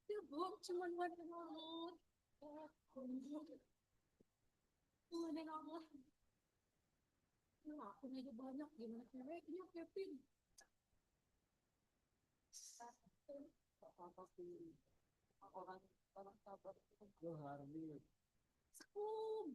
Ya, Bu, cuman buat mulut. Mana Allah. Ya, aku aja banyak gimana ceweknya, Kevin. Orang orang sabar. Lo harus. Sekum.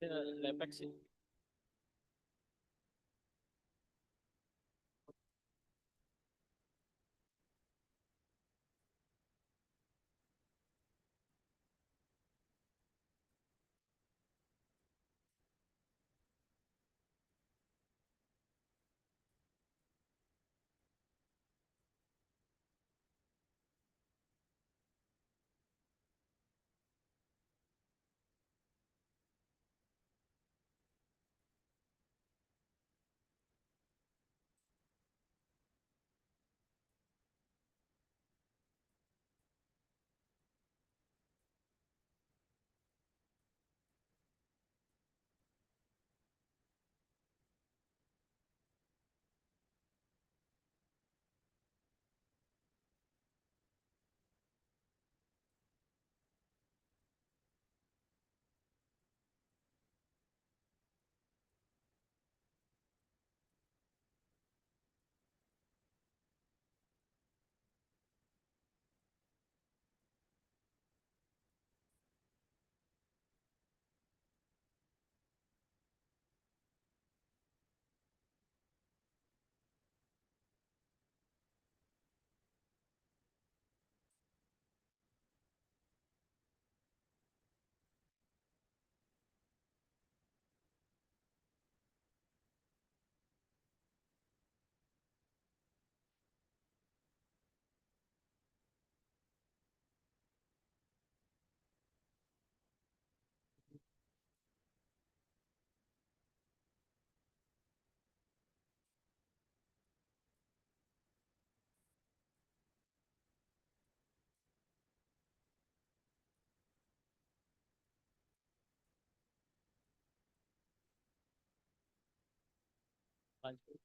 Lepex sih. Lanjut.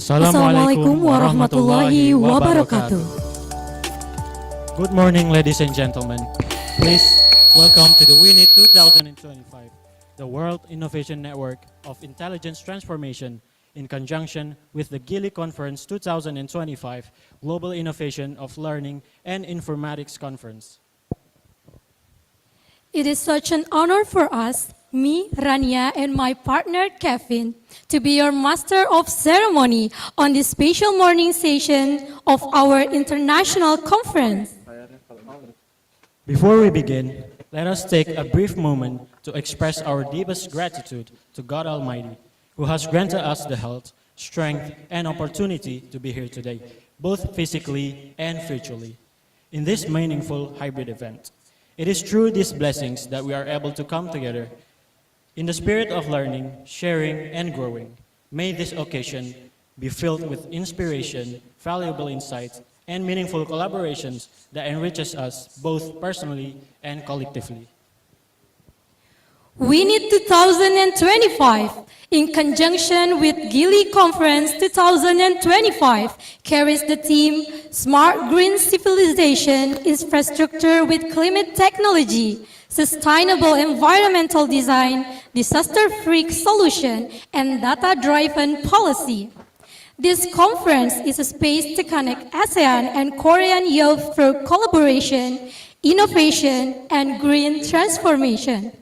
Assalamualaikum warahmatullahi wabarakatuh. Good morning, ladies and gentlemen. Please welcome to the WINIT 2025, the World Innovation Network of Intelligence Transformation in conjunction with the Gili Conference 2025 Global Innovation of Learning and Informatics Conference. It is such an honor for us, me, Rania, and my partner, Kevin, to be your master of ceremony on this special morning session of our international conference. Before we begin, let us take a brief moment to express our deepest gratitude to God Almighty, who has granted us the health, strength, and opportunity to be here today, both physically and virtually, in this meaningful hybrid event. It is through these blessings that we are able to come together in the spirit of learning, sharing, and growing. May this occasion be filled with inspiration, valuable insights, and meaningful collaborations that enriches us both personally and collectively. WINIT 2025, in conjunction with Gili Conference 2025, carries the theme Smart Green Civilization Infrastructure with Climate Technology, Sustainable Environmental Design, Disaster-Free Solution, and Data-Driven Policy. This conference is a space to connect ASEAN and Korean youth through collaboration, innovation, and green transformation.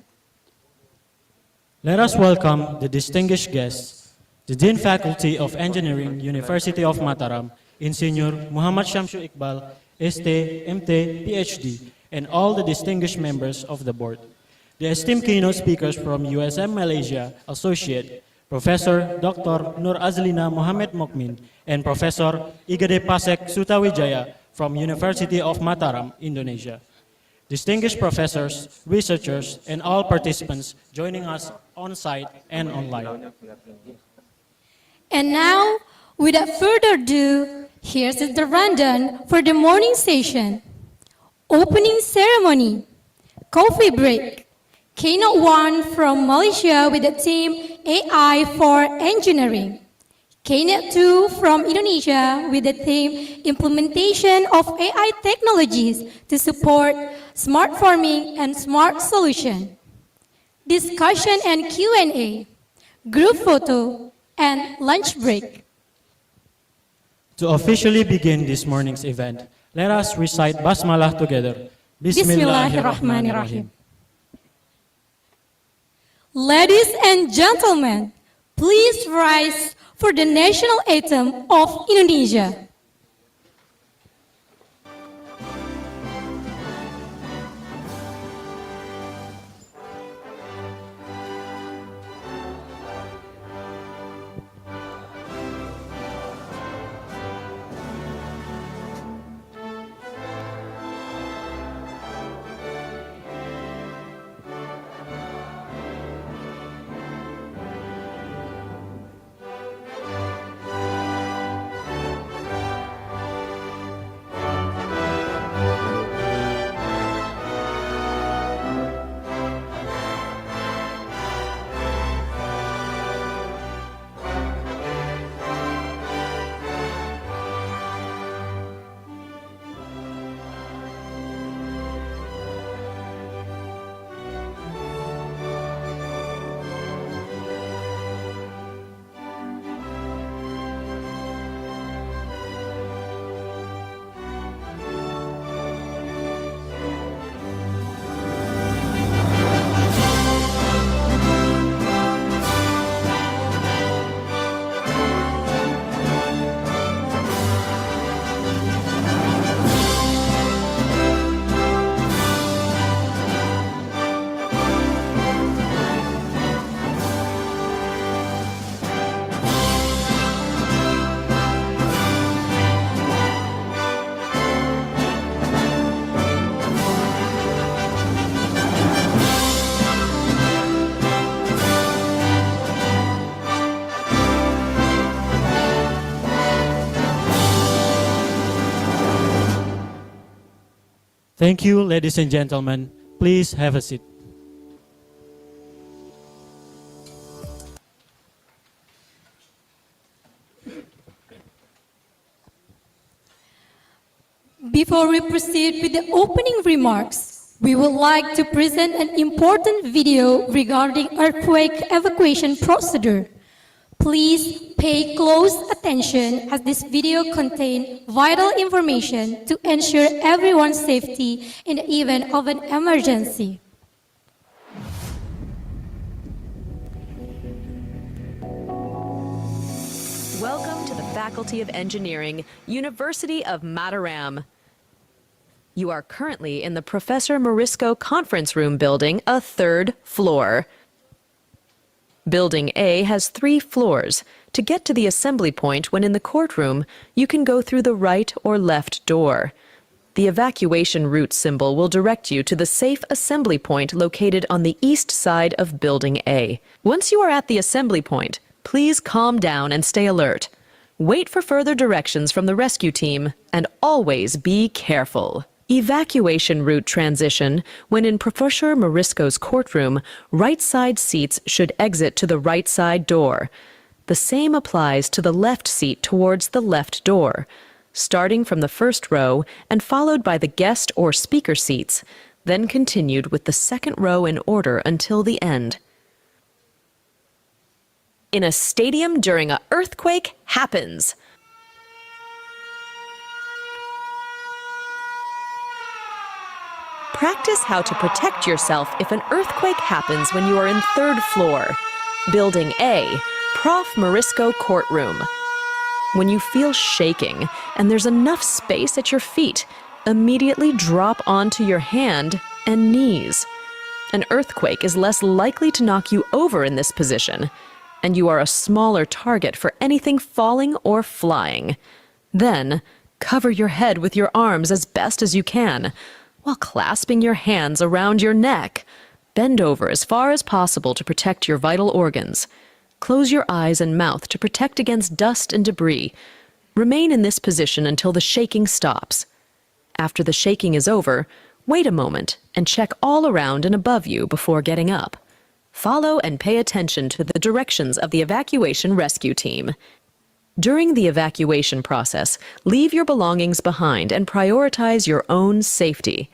Let us welcome the distinguished guests, the Dean Faculty of Engineering, University of Mataram, Insinyur Muhammad Syamsu Iqbal, ST, MT, PhD, and all the distinguished members of the board. The esteemed keynote speakers from USM Malaysia, Associate Professor Dr. Nur Azlina Mohamed Mokmin, and Professor Igede Pasek Sutawijaya from University of Mataram, Indonesia. Distinguished professors, researchers, and all participants joining us on-site and online. And now, without further ado, here's the rundown for the morning session. Opening ceremony, coffee break, keynote 1 from Malaysia with the theme AI for Engineering. Keynote 2 from Indonesia with the theme Implementation of AI Technologies to Support Smart Farming and Smart Solution. Discussion and Q&A, group photo, and lunch break. To officially begin this morning's event, let us recite Basmalah together. Bismillahirrahmanirrahim. Ladies and gentlemen, please rise for the national anthem of Indonesia. Thank you, ladies and gentlemen. Please have a seat. Before we proceed with the opening remarks, we would like to present an important video regarding earthquake evacuation procedure. Please pay close attention as this video contains vital information to ensure everyone's safety in the event of an emergency. Welcome to the Faculty of Engineering, University of Mataram. You are currently in the Professor Morisco Conference Room building, a third floor. Building A has 3 floors. To get to the assembly point when in the courtroom, you can go through the right or left door. The evacuation route symbol will direct you to the safe assembly point located on the east side of Building A. Once you are at the assembly point, please calm down and stay alert. Wait for further directions from the rescue team, and always be careful. Evacuation route transition. When in Professor Morisco's courtroom, right side seats should exit to the right side door. The same applies to the left seat towards the left door, starting from the first row and followed by the guest or speaker seats, then continued with the second row in order until the end. In a stadium during an earthquake happens. Practice how to protect yourself if an earthquake happens when you are in third floor. Building A, Prof. Morisco Courtroom. When you feel shaking and there's enough space at your feet, immediately drop onto your hand and knees. An earthquake is less likely to knock you over in this position, and you are a smaller target for anything falling or flying. Then, cover your head with your arms as best as you can, while clasping your hands around your neck. Bend over as far as possible to protect your vital organs. Close your eyes and mouth to protect against dust and debris. Remain in this position until the shaking stops. After the shaking is over, wait a moment and check all around and above you before getting up. Follow and pay attention to the directions of the evacuation rescue team. During the evacuation process, leave your belongings behind and prioritize your own safety.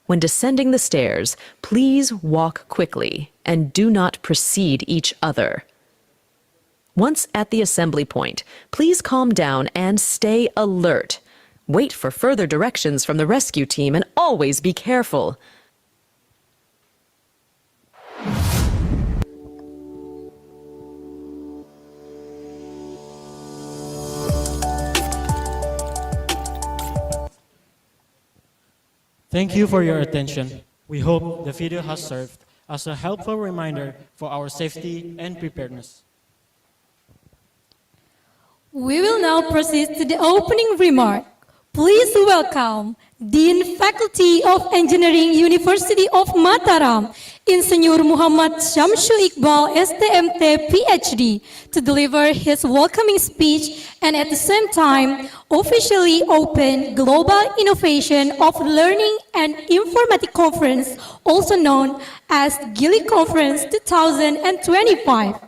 When descending the stairs, please walk quickly and do not precede each other. Once at the assembly point, please calm down and stay alert. Wait for further directions from the rescue team and always be careful. Thank you for your attention. We hope the video has served as a helpful reminder for our safety and preparedness. We will now proceed to the opening remark. Please welcome Dean Faculty of Engineering, University of Mataram, Insinyur Muhammad Syamsu Iqbal, STMT, PhD, to deliver his welcoming speech and at the same time officially open Global Innovation of Learning and Informatics Conference, also known as GILI Conference 2025.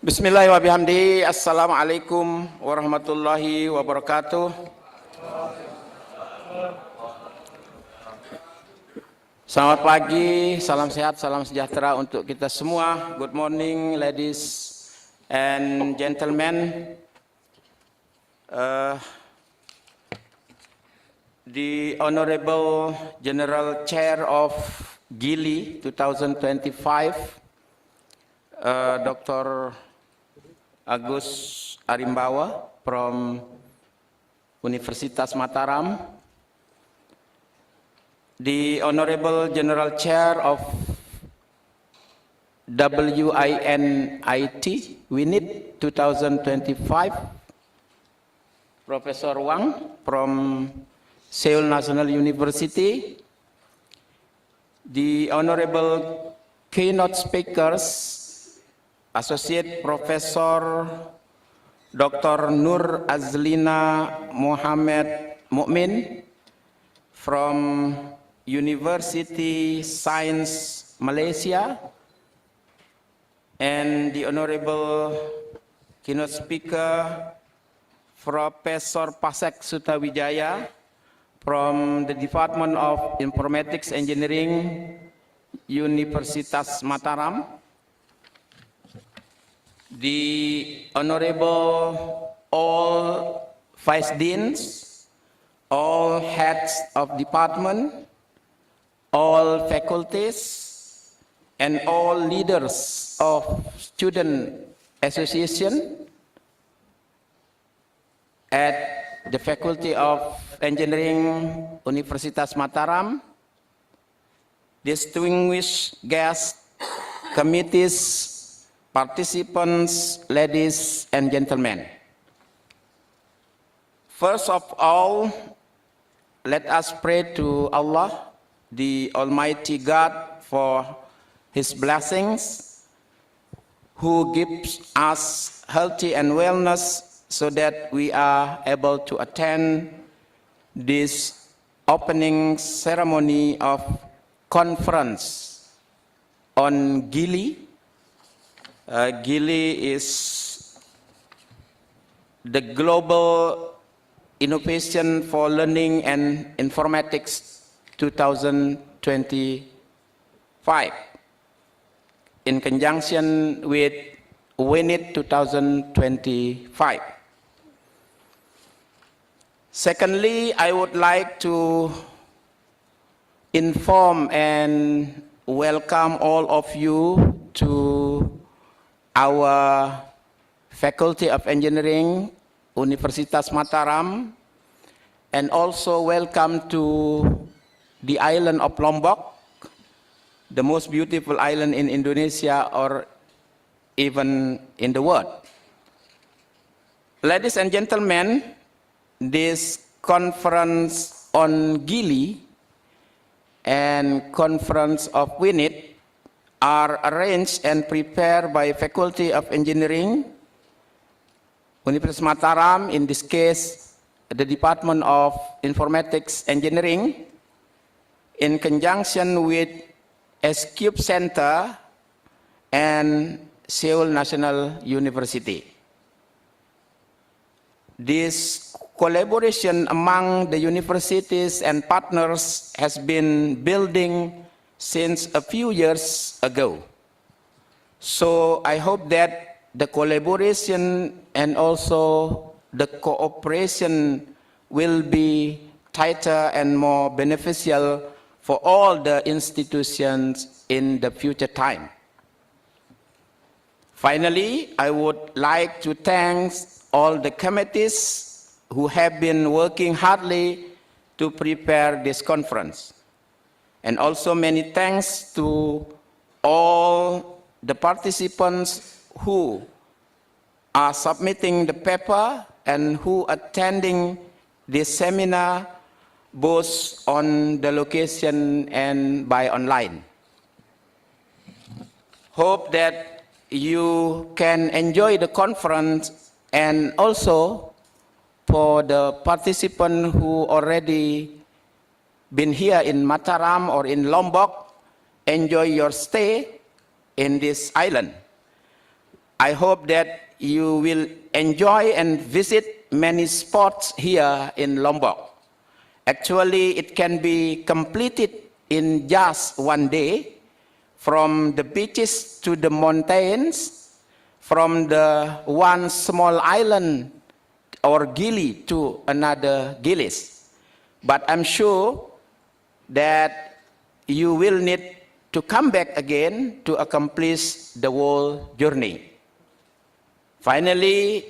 Bismillahirrahmanirrahim. Assalamualaikum warahmatullahi wabarakatuh. Selamat pagi, salam sehat, salam sejahtera untuk kita semua. Good morning, ladies and gentlemen. The Honorable General Chair of GILI 2025, Dr. Agus Arimbawa from Universitas Mataram, the Honorable General Chair of WINIT 2025, Professor Wang from Seoul National University, the Honorable keynote speakers, Associate Professor Dr. Nur Azlina Muhammad Mukmin from University Science Malaysia, and the Honorable keynote speaker, Professor Pasek Sutawijaya from the Department of Informatics Engineering, Universitas Mataram, the Honorable all Vice Deans, all heads of department, all faculties, and all leaders of student association at the Faculty of Engineering, Universitas Mataram, distinguished guests, committees, participants, ladies and gentlemen. First of all, let us pray to Allah, the Almighty God, for His blessings, who gives us healthy and wellness so that we are able to attend this opening ceremony of conference on GILI. GILI is the Global Innovation for Learning and Informatics 2025 in conjunction with WINIT 2025. Secondly, I would like to inform and welcome all of you to our Faculty of Engineering, Universitas Mataram, and also welcome to the island of Lombok, the most beautiful island in Indonesia or even in the world. Ladies and gentlemen, this conference on GILI and conference of WINIT are arranged and prepared by Faculty of Engineering, Universitas Mataram, in this case, the Department of Informatics Engineering, in conjunction with S-Cube Center and Seoul National University. This collaboration among the universities and partners has been building since a few years ago. So I hope that the collaboration and also the cooperation will be tighter and more beneficial for all the institutions in the future time. Finally, I would like to thank all the committees who have been working hardly to prepare this conference. And also many thanks to all the participants who are submitting the paper and who attending this seminar both on the location and by online. Hope that you can enjoy the conference, and also for the participants who already been here in Mataram or in Lombok, enjoy your stay in this island. I hope that you will enjoy and visit many spots here in Lombok. Actually, it can be completed in just one day, from the beaches to the mountains, from the one small island or gili to another gilis. But I'm sure that you will need to come back again to accomplish the whole journey. Finally,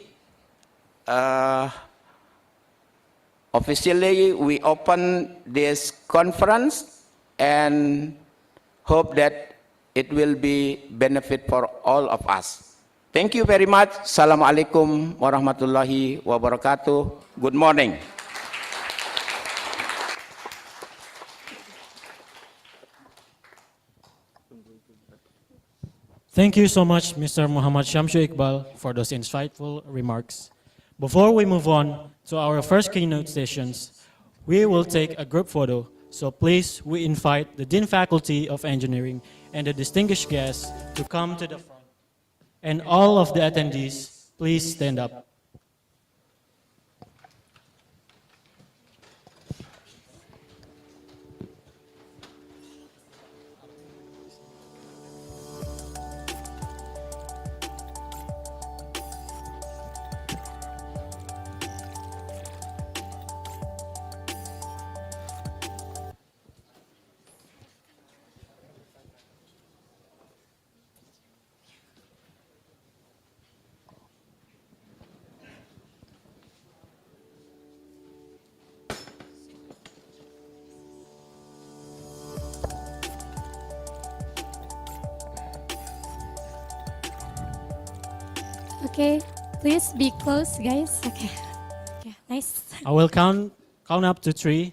officially, we open this conference and hope that it will be benefit for all of us. Thank you very much. Assalamualaikum warahmatullahi wabarakatuh. Good morning. Thank you so much, Mr. Muhammad Shamsu Iqbal, for those insightful remarks. Before we move on to our first keynote sessions, we will take a group photo. So please, we invite the Dean Faculty of Engineering and the distinguished guests to come to the front. And all of the attendees, please stand up. Okay, please be close, guys. Okay, okay, nice. I will count up to 3,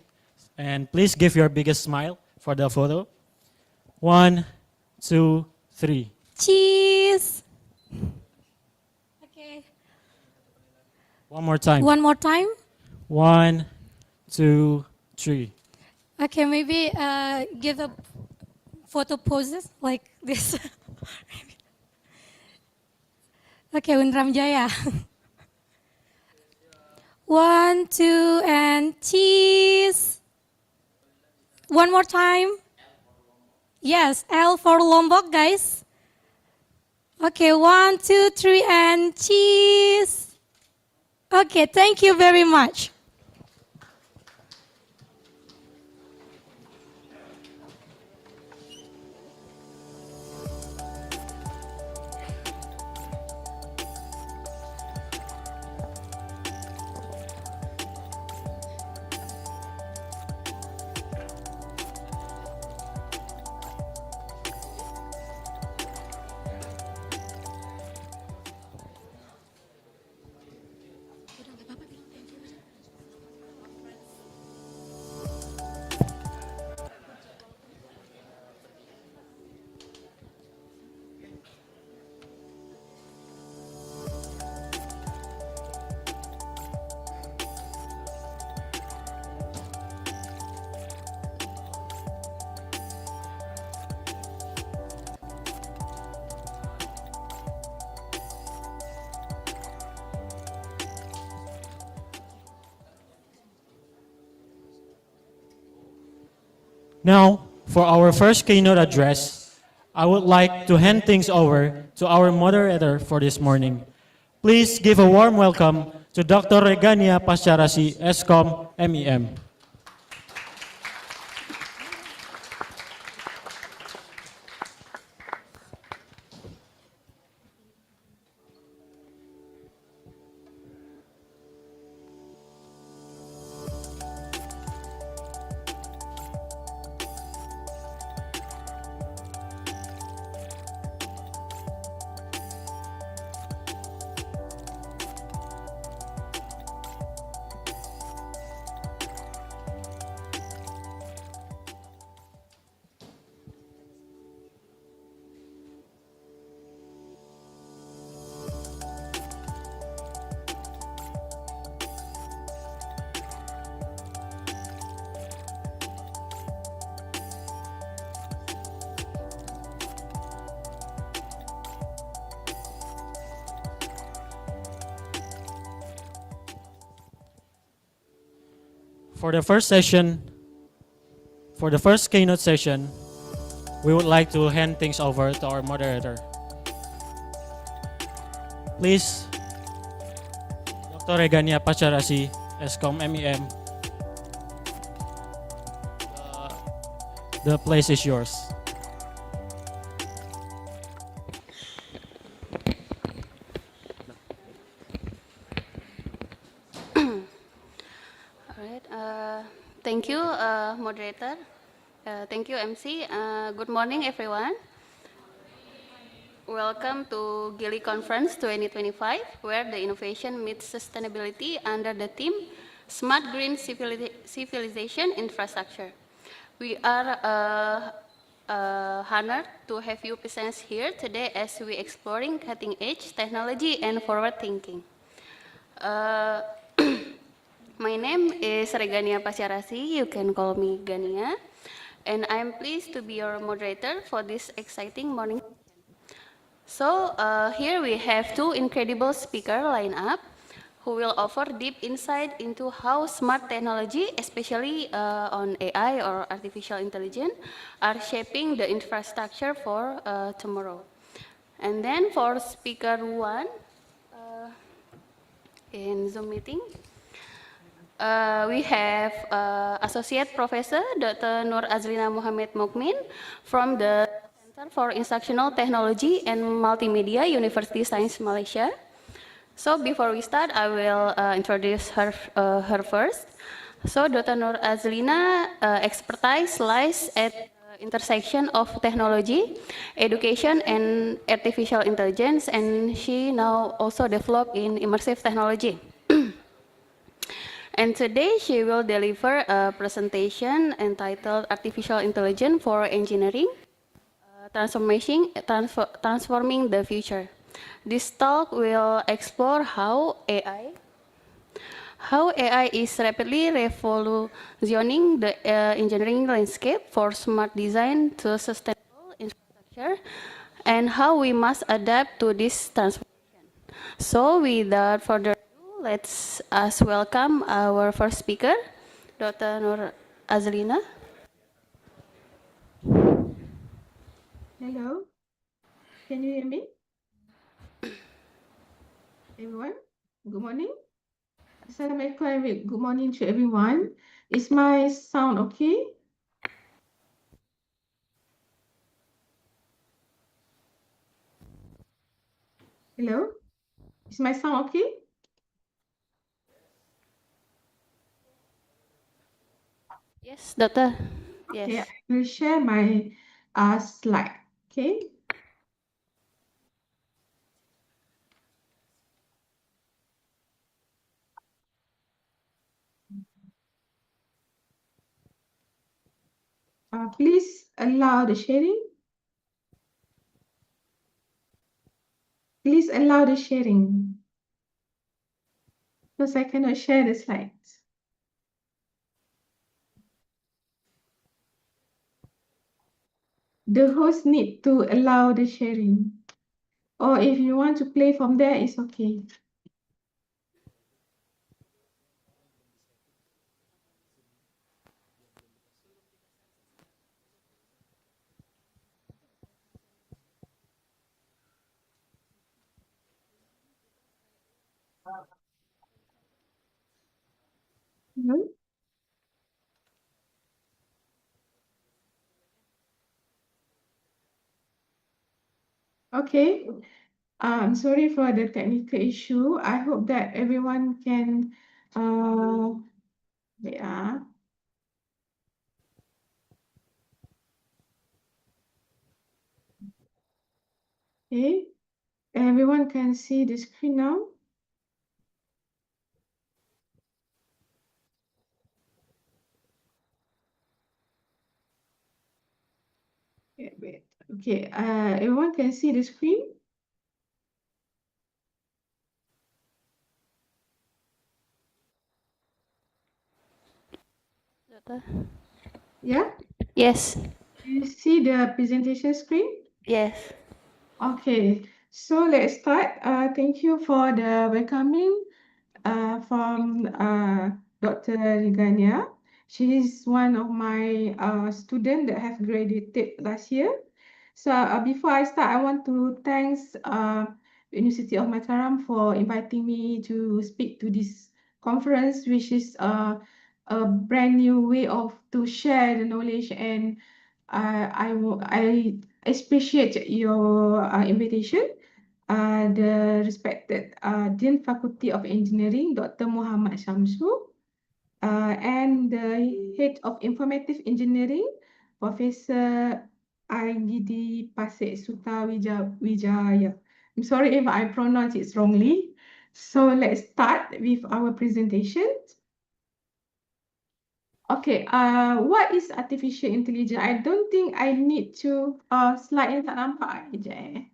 and please give your biggest smile for the photo. 1, 2, 3. Cheese. Okay, One more time. one more time. 1, 2, 3. Okay, maybe give a photo poses like this. Okay, Undram Jaya. 1, 2, and cheese. One more time. Yes, L for Lombok, guys. Okay, 1, 2, 3, and cheese. Okay, thank you very much. Now, for our first keynote address, I would like to hand things over to our moderator for this morning. Please give a warm welcome to Dr. Regania Pascarasi, ESCOM MEM. For the first keynote session, we would like to hand things over to our moderator. Please, Dr. Regania Pascarasi, ESCOM MEM, the place is yours. All right. Thank you, moderator. Thank you, MC. Good morning, everyone. Welcome to Gili Conference 2025, where the innovation meets sustainability under the theme Smart Green Civilization Infrastructure. We are honored to have you present here today as we exploring cutting-edge technology and forward thinking. My name is Regania Pasyarasi. You can call me Gania. And I'm pleased to be your moderator for this exciting morning. So here we have two incredible speakers lined up who will offer deep insight into how smart technology, especially on AI or artificial intelligence, are shaping the infrastructure for tomorrow. And then for speaker one in Zoom meeting, we have Associate Professor Dr. Nur Azlina Mohamed Mukmin from the Center for Instructional Technology and Multimedia, University Science Malaysia. So before we start, I will introduce her first. So Dr. Nur Azlina expertise lies at the intersection of technology, education, and artificial intelligence, and she now also developed in immersive technology. And today she will deliver a presentation entitled Artificial Intelligence for Engineering, Transforming the Future. This talk will explore how AI is rapidly revolutioning the engineering landscape for smart design to sustainable infrastructure, and how we must adapt to this transformation. So without further ado, let's us welcome our first speaker, Dr. Nur Azlina. Hello, can you hear me? Everyone, good morning. Assalamualaikum, good morning to everyone. Is my sound okay? Hello, is my sound okay? Yes, Doctor. Okay, Yes. I will share my slide. Okay. Please allow the sharing. Please allow the sharing because I cannot share the slides. The host need to allow the sharing, or if you want to play from there, it's okay. Mhm. Okay. I'm sorry for the technical issue. I hope that everyone can yeah. Okay. Everyone can see the screen now. Okay, wait. Okay, everyone can see the screen. Doctor. Yeah, Yes. you see the presentation screen? Yes. Okay, so let's start. Thank you for the welcoming from Dr. Rigania. She is one of my students that have graduated last year. So before I start, I want to thanks University of Mataram for inviting me to speak to this conference, which is a brand new way of to share the knowledge, and I appreciate your invitation. The respected Dean Faculty of Engineering, Dr. Muhammad Shamsu, and the Head of Informative Engineering, Professor IGD Pasek Suta Wijaya. I'm sorry if I pronounce it wrongly. So let's start with our presentation. Okay, what is artificial intelligence? I don't think I need to slide yang tak nampak je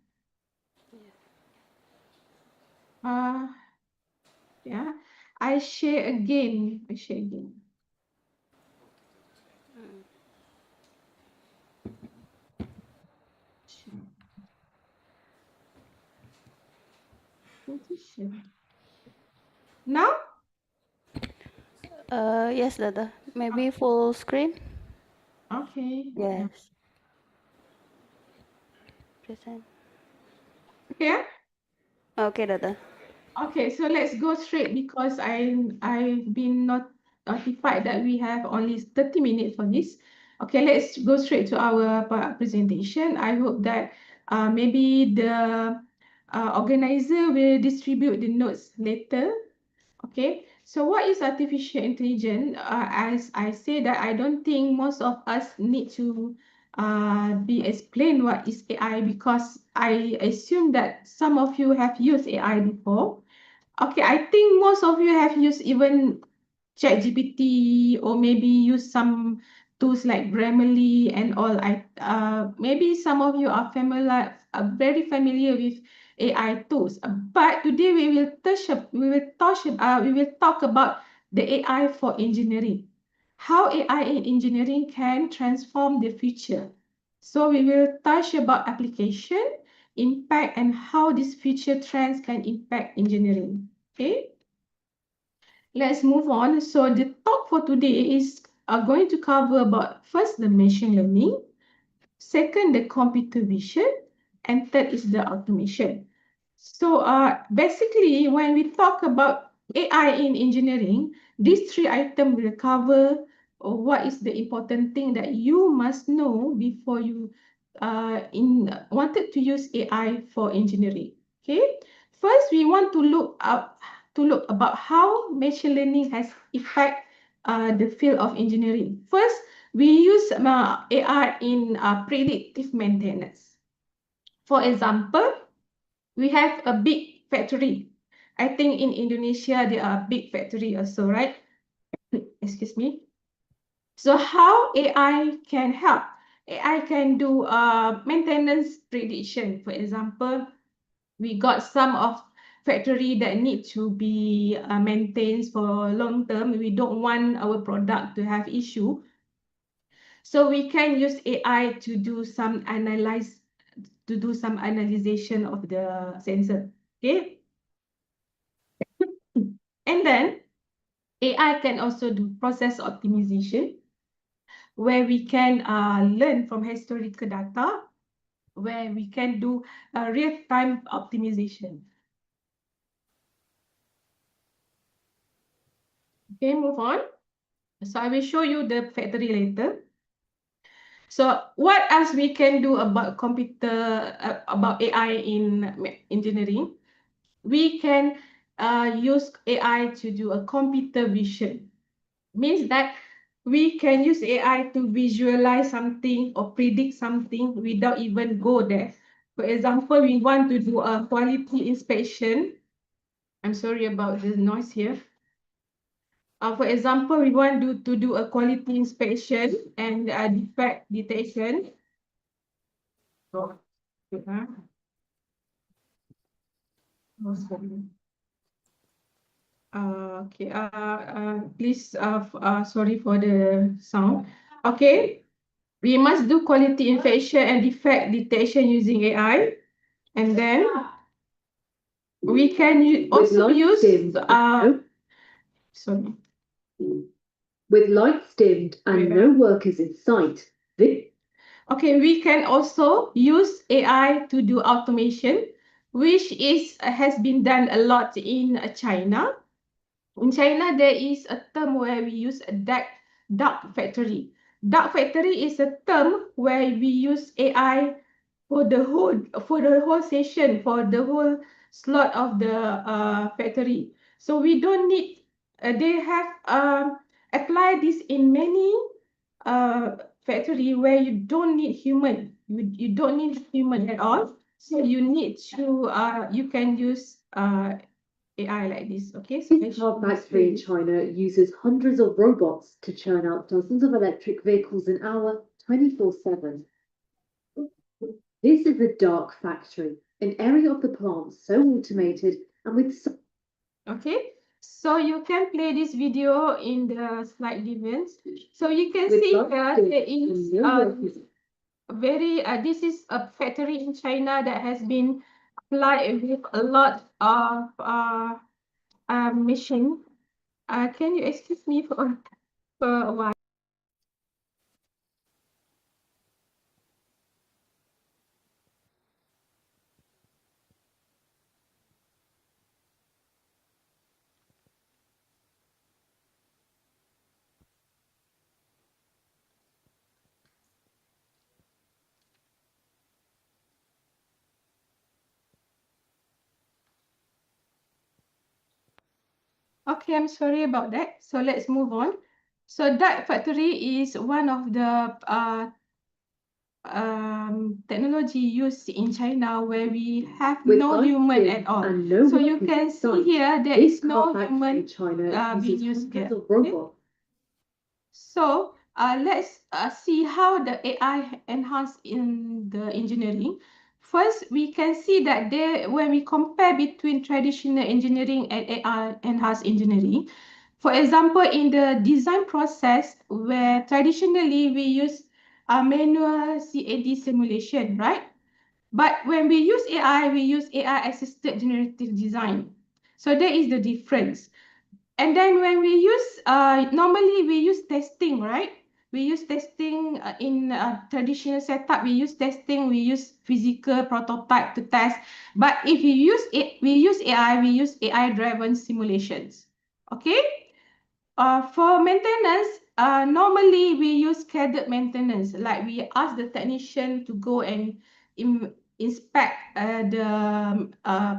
yeah. I share again. I share again. Position. Now? Yes, Dada. Maybe full screen? Okay. Yes. Present. Okay. Okay, Dada. Okay, so let's go straight because I've been notified that we have only 30 minutes for this. Okay, let's go straight to our presentation. I hope that maybe the organizer will distribute the notes later. Okay, so what is artificial intelligence? As I say that I don't think most of us need to be explained what is AI because I assume that some of you have used AI before. Okay, I think most of you have used even ChatGPT or maybe use some tools like Grammarly and all. Maybe some of you are very familiar with AI tools. But today we will talk about the AI for engineering. How AI in engineering can transform the future. So we will touch about application, impact, and how these future trends can impact engineering. Okay, let's move on. So the talk for today is going to cover about first the machine learning, second the computer vision, and third is the automation. So basically, when we talk about AI in engineering, these three items will cover what is the important thing that you must know before you wanted to use AI for engineering. Okay, first we want to look about how machine learning has affect the field of engineering. First, we use AI in predictive maintenance. For example, we have a big factory. I think in Indonesia there are big factory also, right? Excuse me. So how AI can help? AI can do maintenance prediction. For example, we got some of factory that need to be maintained for long term. We don't want our product to have issue. So we can use AI to do some analysis of the sensor. Okay. And then AI can also do process optimization, where we can learn from historical data, where we can do real-time optimization. Okay, move on. So I will show you the factory later. So what else we can do about about AI in engineering? We can use AI to do a computer vision. Means that we can use AI to visualize something or predict something without even go there. For example, we want to do a quality inspection. I'm sorry about the noise here. For example, we want to do a quality inspection and defect detection. Oh, okay. Please. Sorry for the sound. Okay. We must do quality inspection and defect detection using AI, and then we can also use. Sorry. With lights dimmed and no workers in sight. Okay, we can also use AI to do automation, which has been done a lot in China. In China, there is a term where we use a dark factory. Dark factory is a term where we use AI for the whole session, for the whole slot of the factory. So we don't need. They have applied this in many factory where you don't need human. You don't need human at all. So you can use AI like this. Okay. So This car factory in China uses hundreds of robots to churn out dozens of electric vehicles an hour, 24/7. This is a dark factory, an area of the plant so automated and with Okay. So you can play this video in the slide events. So you can see here there is this is a factory in China that has been applied with a lot of machine. Can you excuse me for a while? Okay, I'm sorry about that. So let's move on. So that factory is one of the technology used in China where we have no human at all. So you can see here there is no human being used here. Okay? So let's see how the AI enhance in the engineering. First, we can see that when we compare between traditional engineering and AI enhanced engineering, for example, in the design process, where traditionally we use a manual CAD simulation, right? But when we use AI, we use AI assisted generative design. So that is the difference. And then when we use, normally we use testing, right? We use testing in a traditional setup. We use testing. We use physical prototype to test. But if we use AI. We use AI-driven simulations. Okay. For maintenance, normally we use scheduled maintenance. Like we ask the technician to go and inspect the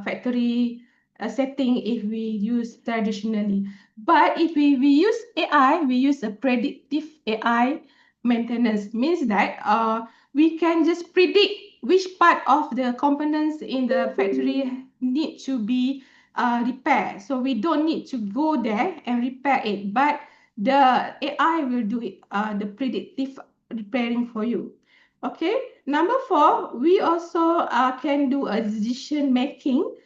factory setting if we use traditionally. But if we use AI, we use a predictive AI maintenance. Means that we can just predict which part of the components in the factory need to be repair. So we don't need to go there and repair it, but the AI will do it, the predictive repairing for you. Okay. Number four, we also can do a decision making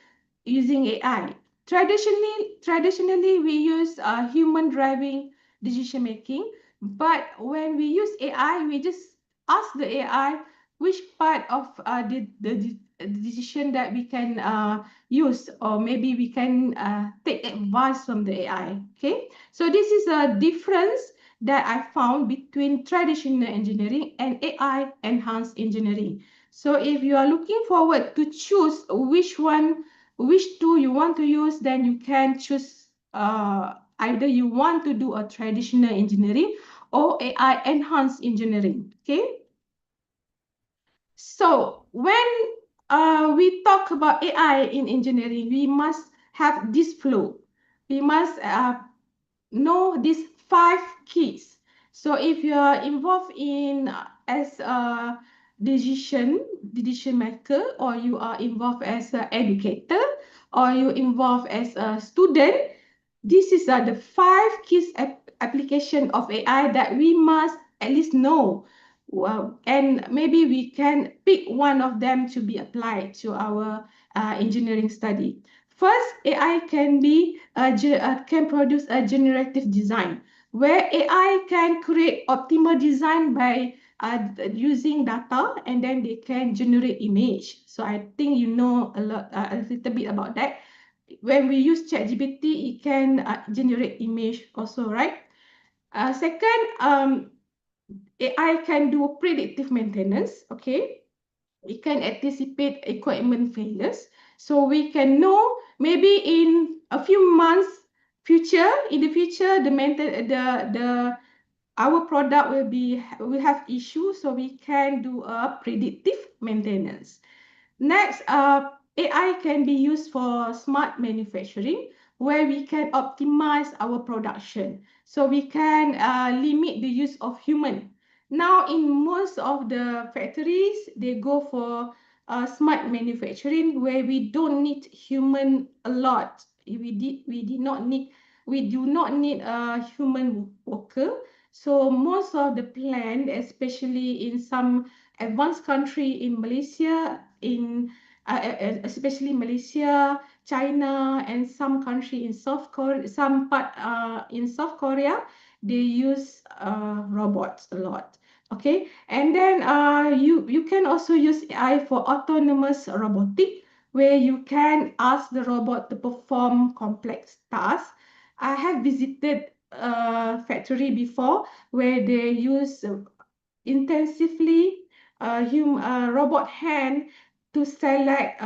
using AI. Traditionally we use human driving decision making, but when we use AI, we just ask the AI which part of the decision that we can use, or maybe we can take advice from the AI. Okay, so this is a difference that I found between traditional engineering and AI enhanced engineering. So if you are looking forward to choose which tool you want to use, then you can choose either you want to do a traditional engineering or AI enhanced engineering. Okay. So when we talk about AI in engineering, we must have this flow. We must know these five keys. So if you are involved in as a decision maker, or you are involved as an educator, or you involved as a student, this is the five keys application of AI that we must at least know. Well, and maybe we can pick one of them to be applied to our engineering study. First, AI can produce a generative design, where AI can create optimal design by using data, and then they can generate image. So I think you know a little bit about that. When we use ChatGPT, it can generate image also, right? Second, AI can do predictive maintenance. Okay, it can anticipate equipment failures, so we can know maybe in a few months in the future, the our product will have issues, so we can do a predictive maintenance. Next, AI can be used for smart manufacturing, where we can optimize our production. So we can limit the use of human. Now, in most of the factories, they go for smart manufacturing, where we don't need human a lot. We do not need a human worker. So most of the plant, especially in some advanced country in Malaysia, in especially Malaysia, China, and some country in South Korea, some part in South Korea, they use robots a lot. Okay, and then you can also use AI for autonomous robotic, where you can ask the robot to perform complex tasks. I have visited a factory before where they use intensively robot hand to select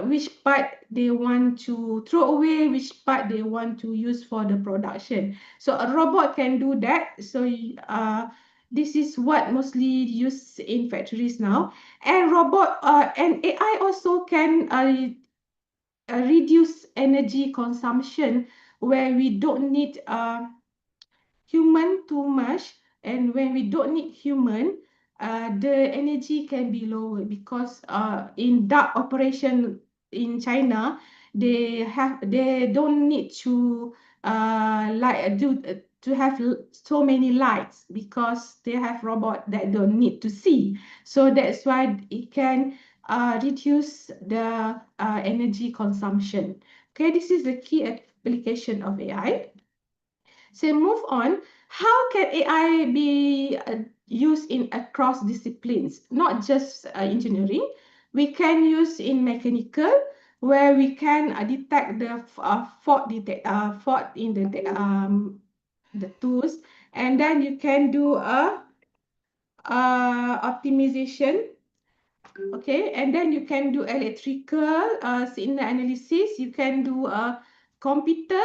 which part they want to throw away, which part they want to use for the production. So a robot can do that. So this is what mostly used in factories now. And AI also can reduce energy consumption, where we don't need human too much, and when we don't need human, the energy can be lower, because in dark operation in China, they don't need to to have so many lights, because they have robot that don't need to see. So that's why it can reduce the energy consumption. Okay, this is the key application of AI. So move on. How can AI be used in across disciplines, not just engineering? We can use in mechanical, where we can detect the fault in the tools, and then you can do a optimization. Okay, and then you can do electrical signal analysis. You can do a computer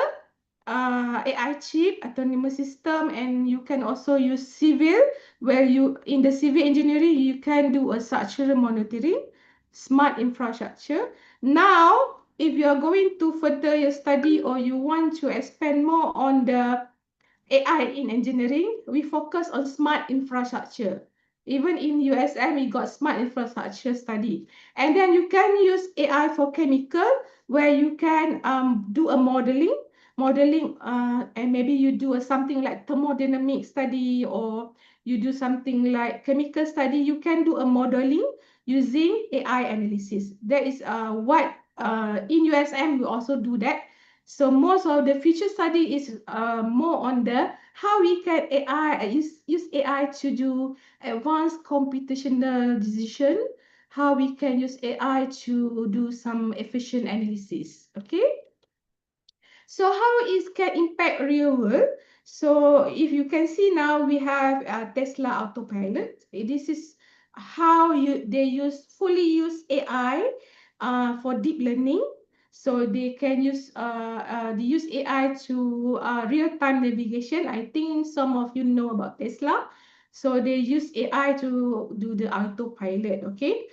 AI chip, autonomous system, and you can also use civil, where you in the civil engineering you can do a structural monitoring, smart infrastructure. Now, if you are going to further your study, or you want to expand more on the AI in engineering, we focus on smart infrastructure. Even in USM, we got smart infrastructure study. And then you can use AI for chemical, where you can do a modeling, and maybe you do something like thermodynamic study, or you do something like chemical study. You can do a modeling using AI analysis. That is what in USM we also do that. So most of the future study is more on the how we can use AI to do advanced computational decision, how we can use AI to do some efficient analysis. Okay. So how it can impact real world? So if you can see now, we have Tesla Autopilot. This is how they fully use AI for deep learning. So they use AI to real-time navigation. I think some of you know about Tesla. So they use AI to do the autopilot. Okay.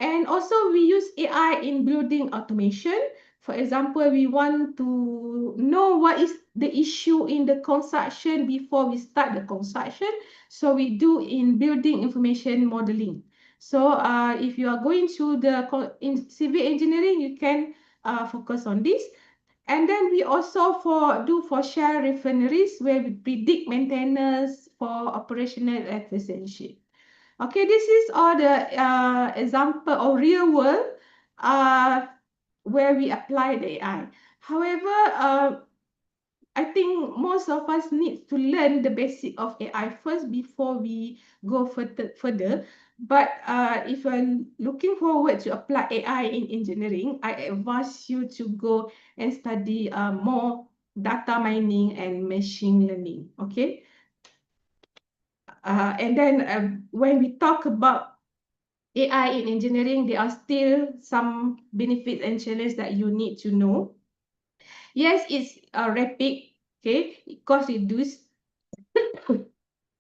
And also we use AI in building automation. For example, we want to know what is the issue in the construction before we start the construction. So we do in building information modeling. So if you are going to in civil engineering, you can focus on this. And then we also for share refineries, where we predict maintenance for operational efficiency. Okay, this is all the example of real world uh, where we apply the AI. However, I think most of us need to learn the basic of AI first before we go further. But if you're looking forward to apply AI in engineering, I advise you to go and study more data mining and machine learning. Okay. And then when we talk about AI in engineering, there are still some benefits and challenges that you need to know. Yes, it's rapid, okay, because it does,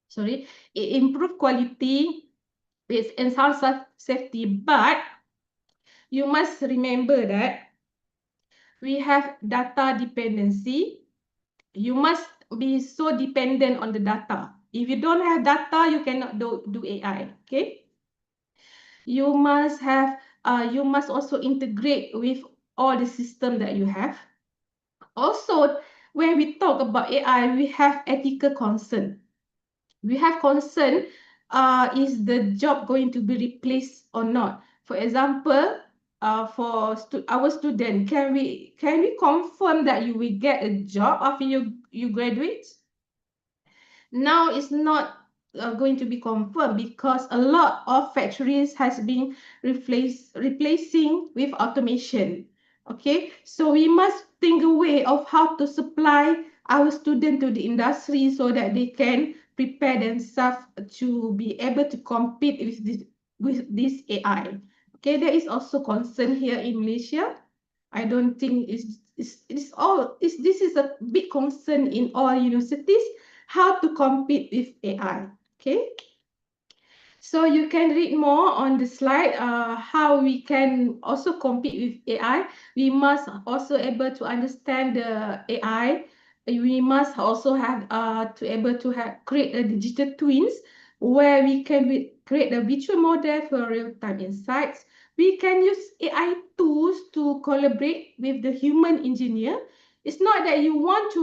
sorry, it improve quality, it enhance safety, but you must remember that we have data dependency. You must be so dependent on the data. If you don't have data, you cannot do AI, okay? You must also integrate with all the system that you have. Also, when we talk about AI, we have ethical concern. We have concern, is the job going to be replaced or not? For example, our student? Can we confirm that you will get a job after you graduate? Now it's not going to be confirmed because a lot of factories has been replacing with automation. Okay, so we must think a way of how to supply our student to the industry so that they can prepare themselves to be able to compete with this AI. Okay, there is also concern here in Malaysia. I don't think this is a big concern in all universities, how to compete with AI. Okay, so you can read more on the slide how we can also compete with AI. We must also able to understand the AI. We must also have to able to have create a digital twins where we can create a virtual model for real-time insights. We can use AI tools to collaborate with the human engineer. It's not that you want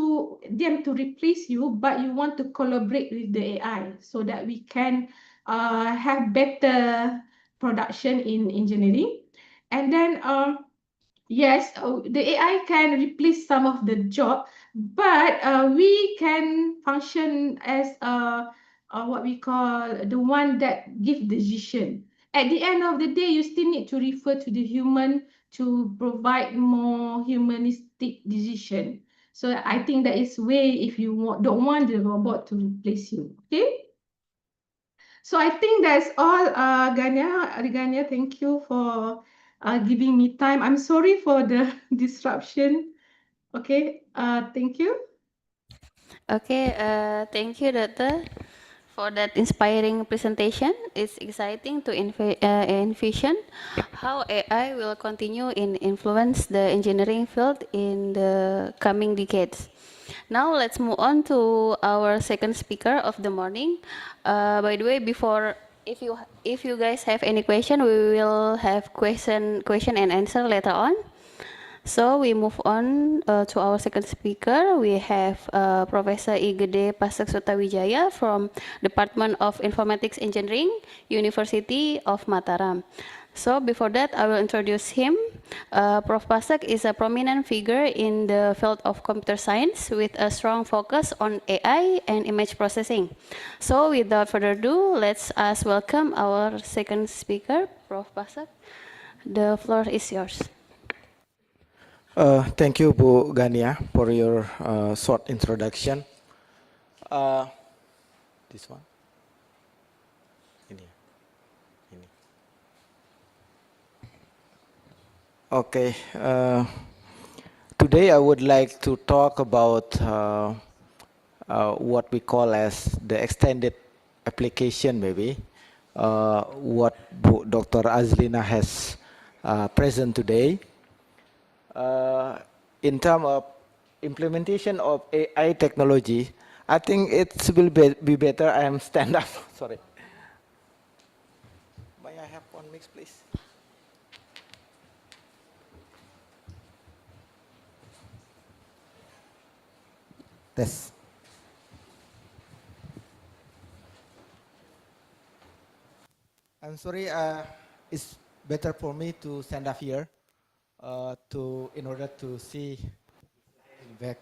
them to replace you, but you want to collaborate with the AI so that we can have better production in engineering. And then, yes, the AI can replace some of the job, but we can function as what we call the one that give decision. At the end of the day, you still need to refer to the human to provide more humanistic decision. So I think that is way if you don't want the robot to replace you. Okay. So I think that's all, Ganya, thank you for giving me time. I'm sorry for the disruption. Okay, thank you. Okay, thank you, Doctor, for that inspiring presentation. It's exciting to envision how AI will continue in influence the engineering field in the coming decades. Now let's move on to our second speaker of the morning. By the way, before if you guys have any question, we will have question and answer later on. So we move on to our second speaker. We have Professor Igede Pasek Sutawijaya from Department of Informatics Engineering, University of Mataram. So before that, I will introduce him. Prof. Pasek is a prominent figure in the field of computer science with a strong focus on AI and image processing. So without further ado, let's welcome our second speaker, Prof. Pasek. The floor is yours. Thank you, Bu Gania, for your short introduction. This one? Ini. Ini. Okay. Today I would like to talk about what we call as the extended application, maybe. What Dr. Azlina has present today. In terms of implementation of AI technology, I think it will be better I am stand up. Sorry. May I have one mix, please? This. I'm sorry. It's better for me to stand up here. In order to see back.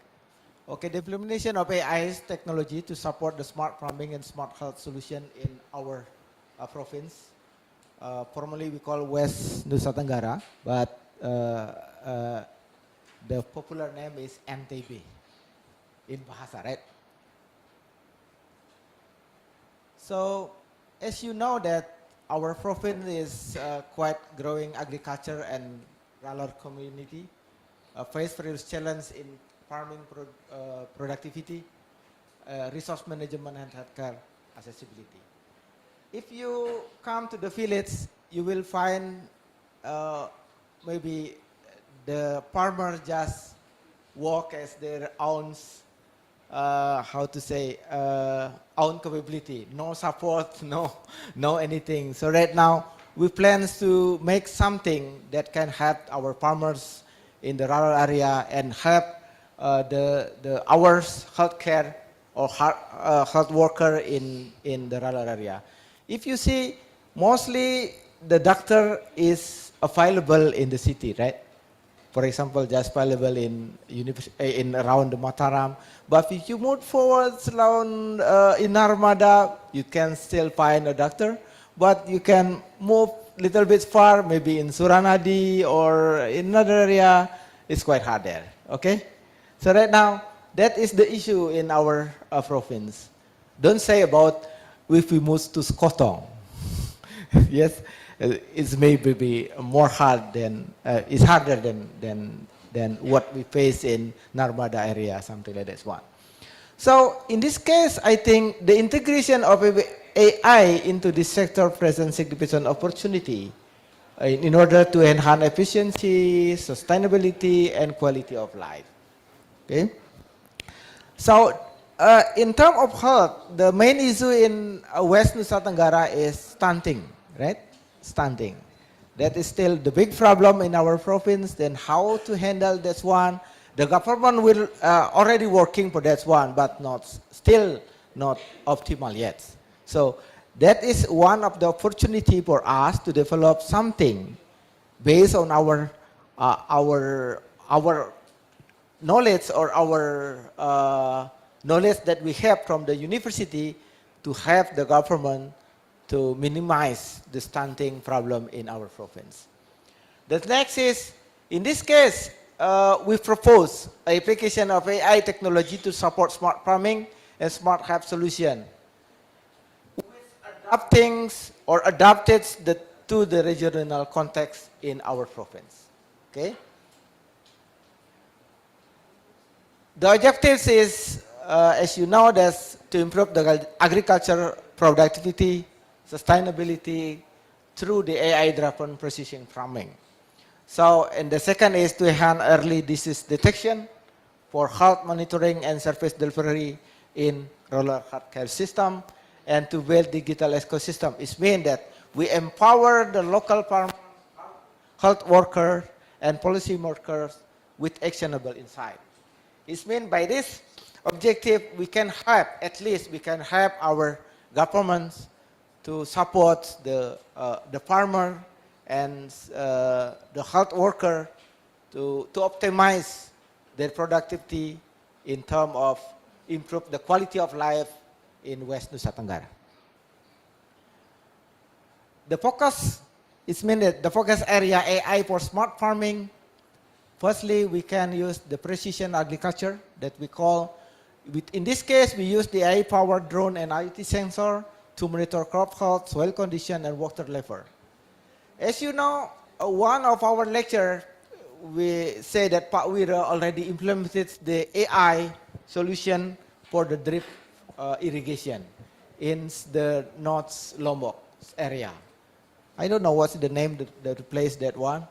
Okay, the implementation of AI technology to support the smart farming and smart health solution in our province. Formerly we call West Nusa Tenggara, but the popular name is NTB in Bahasa, right? So, as you know that our province is quite growing agriculture and rural community, face various challenges in farming productivity, resource management and healthcare accessibility. If you come to the village, you will find maybe the farmers just work as their own, own capability, no support, no anything. So right now, we plan to make something that can help our farmers in the rural area and help our healthcare or health worker in the rural area. If you see, mostly the doctor is available in the city, right? For example, just available in around Mataram. But if you move forward around in Narmada, you can still find a doctor, but you can move little bit far, maybe in Suranadi or in another area. It's quite hard there. Okay, so right now that is the issue in our province. Don't say about if we move to Skotong. Yes, it's maybe more hard than it's harder than what we face in Narmada area, something like that one. So in this case, I think the integration of AI into this sector presents significant opportunity in order to enhance efficiency, sustainability, and quality of life. Okay. So, in terms of health, the main issue in West Nusa Tenggara is stunting, right? Stunting. That is still the big problem in our province. Then how to handle this one? The government will already working for that one, but still not optimal yet. So that is one of the opportunity for us to develop something based on our knowledge or our knowledge that we have from the university to help the government to minimize the stunting problem in our province. The next is, in this case, we propose application of AI technology to support smart farming and smart health solution, adapting or adapted to the regional context in our province. Okay. The objectives is, as you know, that's to improve the agriculture productivity, sustainability through the AI-driven precision farming. So, and the second is to enhance early disease detection for health monitoring and service delivery in rural healthcare system, and to build digital ecosystem. It means that we empower the local farm, health workers, and policy workers with actionable insight. It means by this objective, we can help, at least we can help our governments to support the farmer and the health worker to optimize their productivity in terms of improve the quality of life in West Nusa Tenggara. The focus is meant that the focus area AI for smart farming. Firstly, we can use the precision agriculture that we call, in this case, we use the AI-powered drone and IoT sensor to monitor crop health, soil condition, and water level. As you know, one of our lecture, we say that Pak Wira already implemented the AI solution for the drip irrigation in the North Lombok area. I don't know what's the name that replaced that one.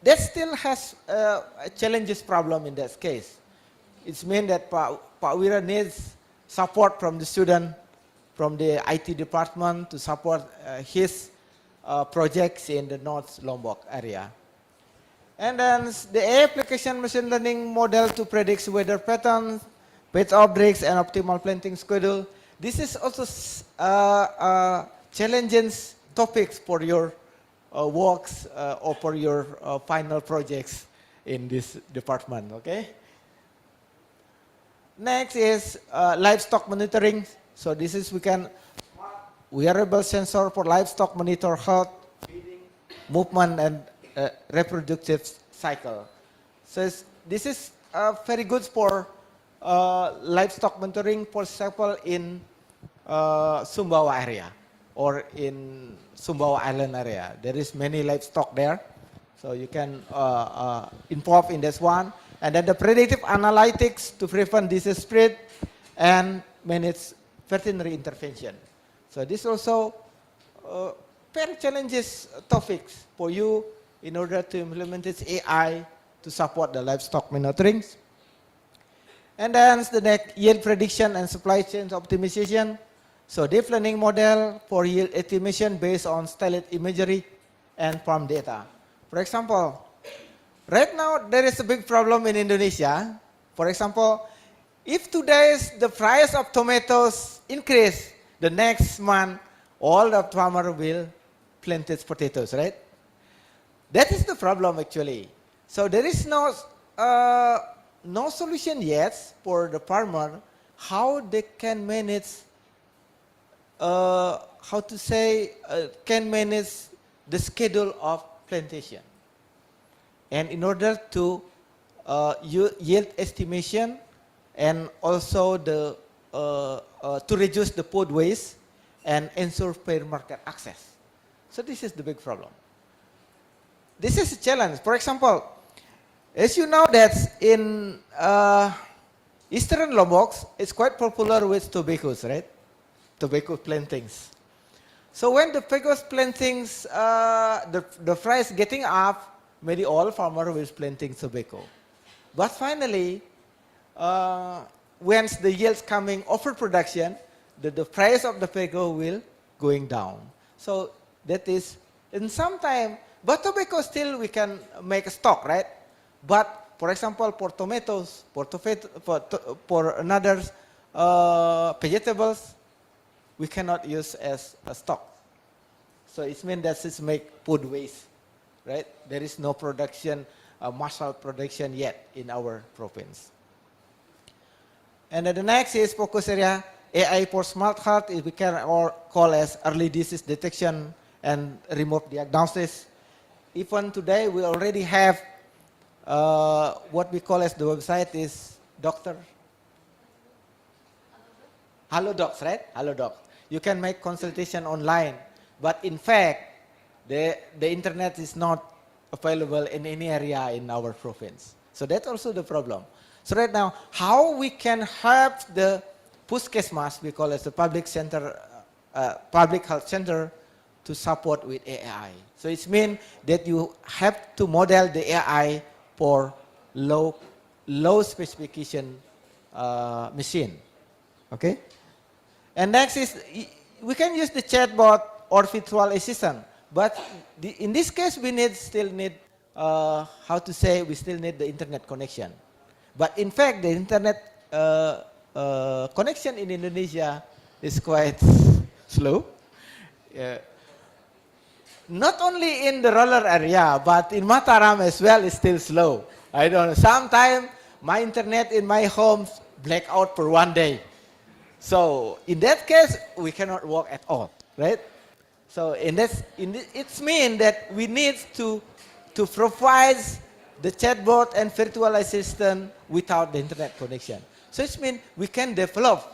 That still has a challenges problem in that case. It means that Pak Wira needs support from the student, from the IT department to support his projects in the North Lombok area. And then the AI application machine learning model to predict weather patterns, pest outbreaks, and optimal planting schedule. This is also challenging topics for your works or for your final projects in this department, okay? Next is livestock monitoring. So this is wearable sensor for livestock monitor health, feeding, movement, and reproductive cycle. So this is very good for livestock monitoring, for example, in Sumbawa area or in Sumbawa Island area. There is many livestock there, so you can involve in this one. And then the predictive analytics to prevent disease spread and manage veterinary intervention. So this also very challenges topics for you in order to implement this AI to support the livestock monitoring. And then the next, yield prediction and supply chain optimization. So deep learning model for yield estimation based on satellite imagery and farm data. For example, right now there is a big problem in Indonesia. For example, if today the price of tomatoes increase, the next month all the farmer will planted potatoes, right? That is the problem actually. So there is no solution yet for the farmer how they can manage can manage the schedule of plantation. And in order to yield estimation and also to reduce the food waste and ensure fair market access. So this is the big problem. This is a challenge. For example, as you know that in Eastern Lombok, it's quite popular with tobaccos, right? Tobacco plantings. So when the tobacco plantings, the price getting up, maybe all farmers will planting tobacco. But finally, once the yields coming overproduction, the price of the tobacco will going down. So that is in some time, but tobacco still we can make a stock, right? But for example, for tomatoes, for another vegetables, we cannot use as a stock. So it means that it's make food waste, right? There is no production, massal production yet in our province. And then the next is focus area AI for smart health. We can call as early disease detection and remote diagnosis. Even today, we already have what we call as the website is Doctor Hello Docs, right? Hello Docs. You can make consultation online, but in fact, the internet is not available in any area in our province. So that's also the problem. So right now, how we can help the puskesmas, we call it the public health center, to support with AI. So it means that you have to model the AI for low specification machine. Okay? And next is, we can use the chatbot or virtual assistant. But in this case, we still need we still need the internet connection. But in fact, the internet connection in Indonesia is quite slow. Not only in the rural area, but in Mataram as well is still slow. I don't know. Sometimes my internet in my home black out for one day. So in that case, we cannot work at all, right? So it means that we need to provide the chatbot and virtual assistant without the internet connection. So it means we can develop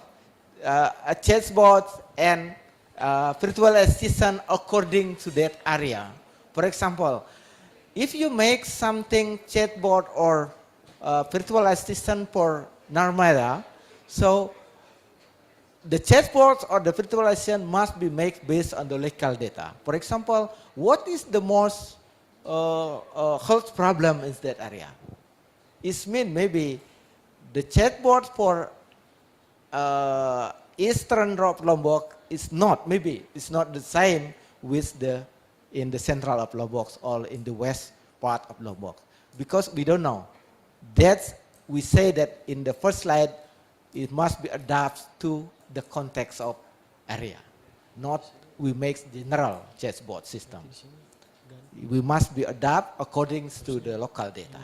a chatbot and virtual assistant according to that area. For example, if you make something chatbot or virtual assistant for Narmada, so the chatbot or the virtual assistant must be made based on the local data. For example, what is the most health problem in that area? It means maybe the chatbot for Eastern Lombok is not, maybe it's not the same with in the central of Lombok or in the west part of Lombok, because we don't know. We say that in the first slide, it must be adapted to the context of area, not we make general chatbot system. We must be adapt according to the local data.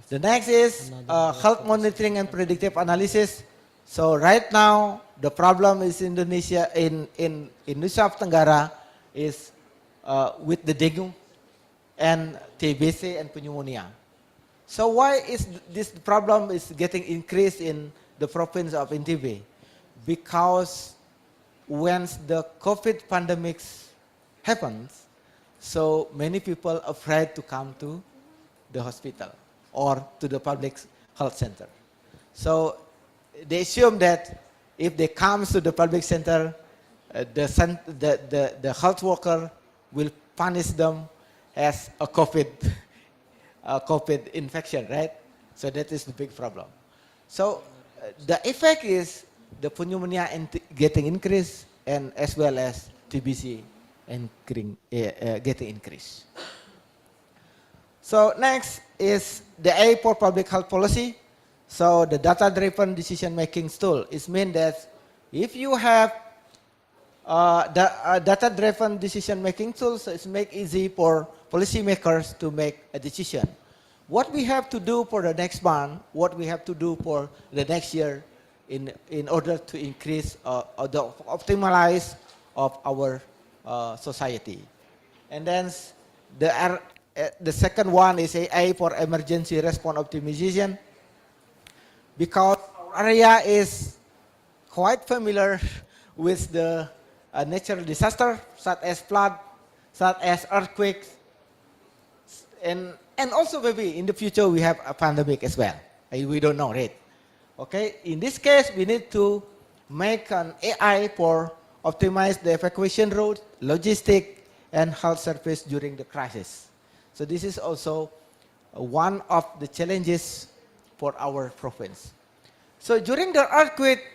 The next is health monitoring and predictive analysis. So right now, the problem is Indonesia in Nusa Tenggara is with the dengue and TBC and pneumonia. So why is this problem is getting increased in the province of NTB? Because when the COVID pandemic happens, so many people afraid to come to the hospital or to the public health center. So they assume that if they come to the public center, the health worker will punish them as a COVID infection, right? So that is the big problem. So the effect is the pneumonia getting increased, and as well as TBC getting increased. So next is the A for public health policy. So the data-driven decision-making tool. It means that if you have data-driven decision-making tools is make easy for policymakers to make a decision. What we have to do for the next month, what we have to do for the next year in order to increase the optimize of our society. And then the second one is AI for emergency response optimization, because our area is quite familiar with the natural disaster such as flood, such as earthquakes, and also maybe in the future we have a pandemic as well. We don't know, right? Okay, in this case we need to make an AI for optimize the evacuation route, logistic, and health service during the crisis. So this is also one of the challenges for our province. So during the earthquake,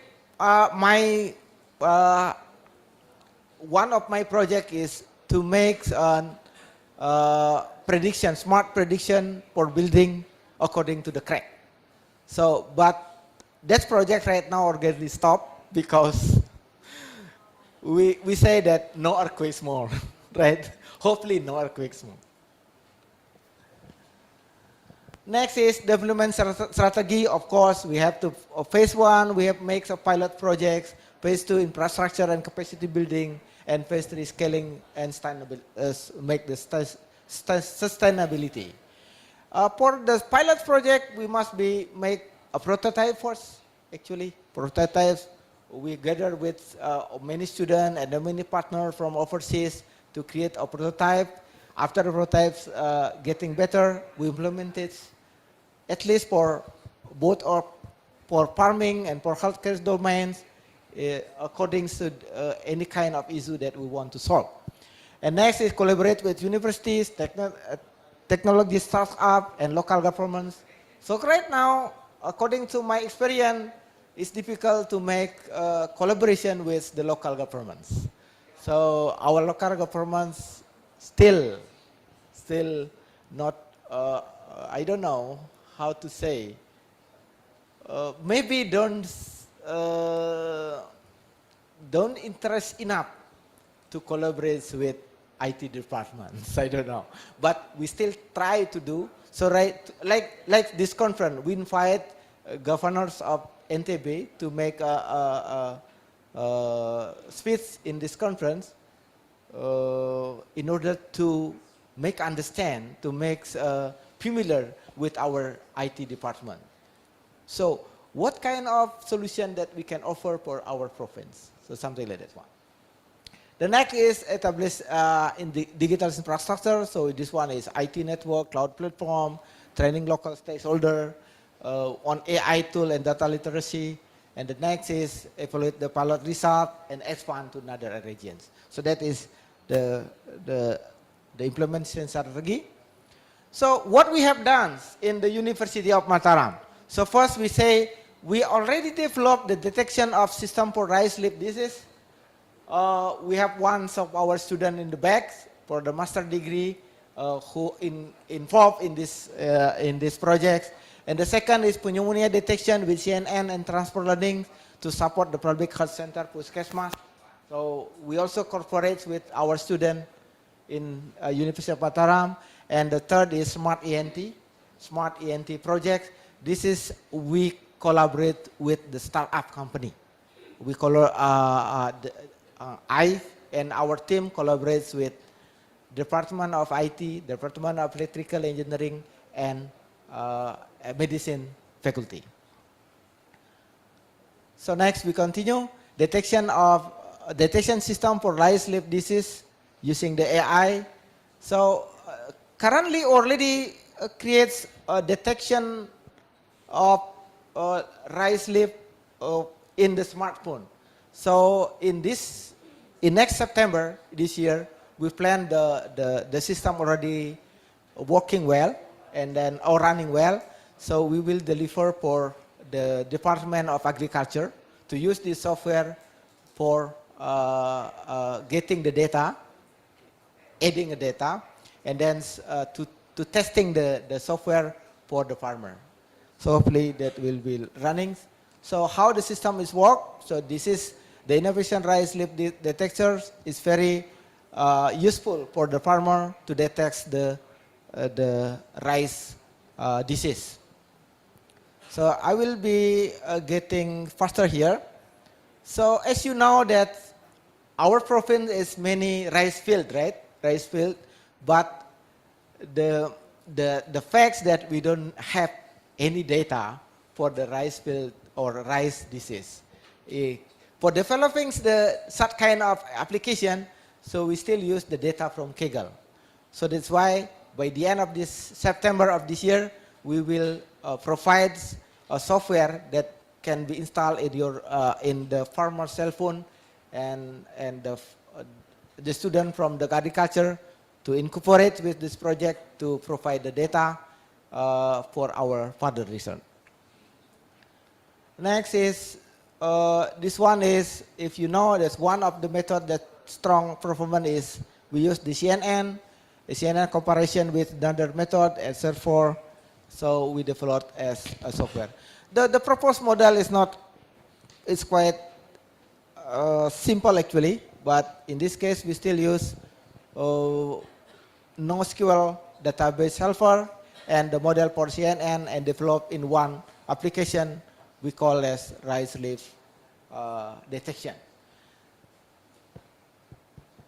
one of my project is to make prediction, smart prediction for building according to the crack. So, but that project right now already stopped because we say that no earthquakes more, right? Hopefully no earthquakes more. Next is development strategy. Of course, we have to, phase one, we have make some pilot projects, phase two, infrastructure and capacity building, and phase three, scaling and make the sustainability. For the pilot project, we must make a prototype first, actually. Prototypes, we gather with many students and many partners from overseas to create a prototype. After the prototypes getting better, we implement it, at least for both for farming and for healthcare domains, according to any kind of issue that we want to solve. And next is collaborate with universities, technology startups, and local governments. So right now, according to my experience, it's difficult to make collaboration with the local governments. So our local governments still not, I don't know how to say, maybe don't interest enough to collaborate with IT departments. I don't know, but we still try to do. So like this conference, we invite governors of NTB to make a speech in this conference in order to make understand, to make familiar with our IT department. So what kind of solution that we can offer for our province? So something like that one. The next is establish in the digital infrastructure. So this one is IT network, cloud platform, training local stakeholder on AI tool and data literacy. And the next is evaluate the pilot result and expand to another regions. So that is the implementation strategy. So what we have done in the University of Mataram. So first we say we already developed the detection of system for rise sleep disease. We have one of our students in the back for the master degree who involved in this project. And the second is pneumonia detection with CNN and transfer learning to support the public health center Puskesmas. So we also cooperate with our student in University of Mataram. And the third is Smart ENT project. This is we collaborate with the startup company. We I and our team collaborates with Department of IT, Department of Electrical Engineering, and Medicine faculty. So next we continue detection system for rise sleep disease using the AI. So currently already creates a detection of rise sleep in the smartphone. So in next September this year, we plan the system already working well and then or running well. So we will deliver for the Department of Agriculture to use this software for getting the data, adding the data, and then to testing the software for the farmer. So hopefully that will be running. So how the system is work? So this is The innovation rice leaf detector is very useful for the farmer to detect the rice disease. So I will be getting faster here. So as you know that our province is many rice field, right? Rice field, but the facts that we don't have any data for the rice field or rice disease. For developing such kind of application, so we still use the data from Kaggle. So that's why by the end of this September of this year, we will provide a software that can be installed in your in the farmer cell phone and the student from the agriculture to incorporate with this project to provide the data for our further research. Next is, this one is, if you know, there's one of the method that strong performance is we use the CNN comparison with another method and therefore, so we developed as a software. The proposed model is not, it's quite simple actually, but in this case we still use NoSQL database helper and the model for CNN and develop in one application we call as rice leaf detection.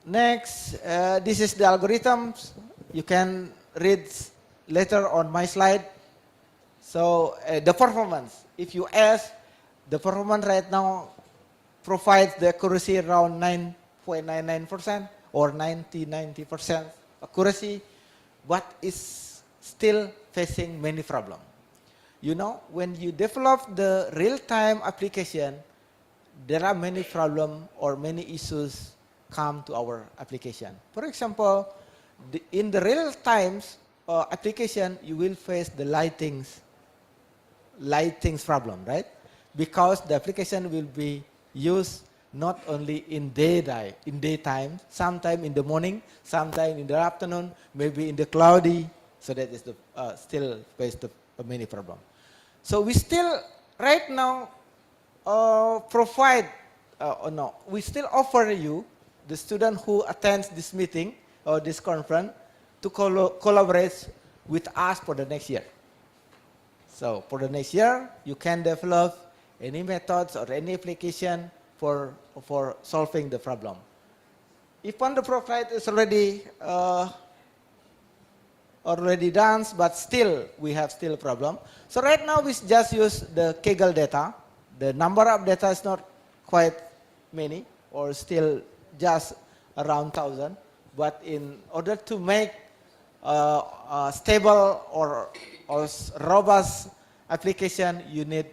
Next, this is the algorithms. You can read later on my slide. So the performance, if you ask, the performance right now provides the accuracy around 9.99% or 90% accuracy, but is still facing many problems. You know, when you develop the real-time application, there are many problems or many issues come to our application. For example, in the real times application, you will face the lightings problem, right? Because the application will be used not only in daytime, sometime in the morning, sometime in the afternoon, maybe in the cloudy. So that is the still face the many problem. So we still right now we still offer you, the student who attends this meeting or this conference, to collaborate with us for the next year. So for the next year, you can develop any methods or any application for solving the problem. If one of the profile is already done, but still we have still a problem. So right now we just use the Kaggle data. The number of data is not quite many, or still just around 1,000. But in order to make a stable or robust application, you need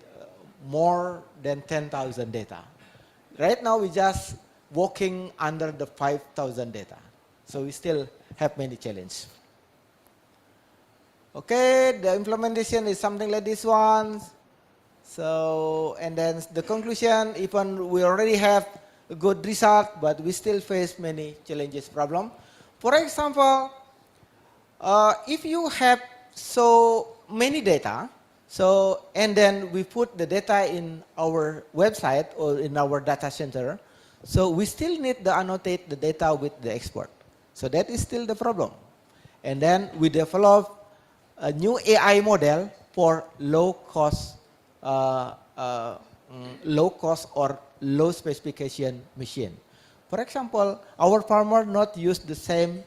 more than 10,000 data. Right now we just working under the 5,000 data. So we still have many challenges. Okay, the implementation is something like this one. So, and then the conclusion, even we already have a good result, but we still face many challenges, problem. For example, if you have so many data, so, and then we put the data in our website or in our data center, so we still need to annotate the data with the export. So that is still the problem. And then we develop a new AI model for low cost or low specification machine. For example, our farmer not use the same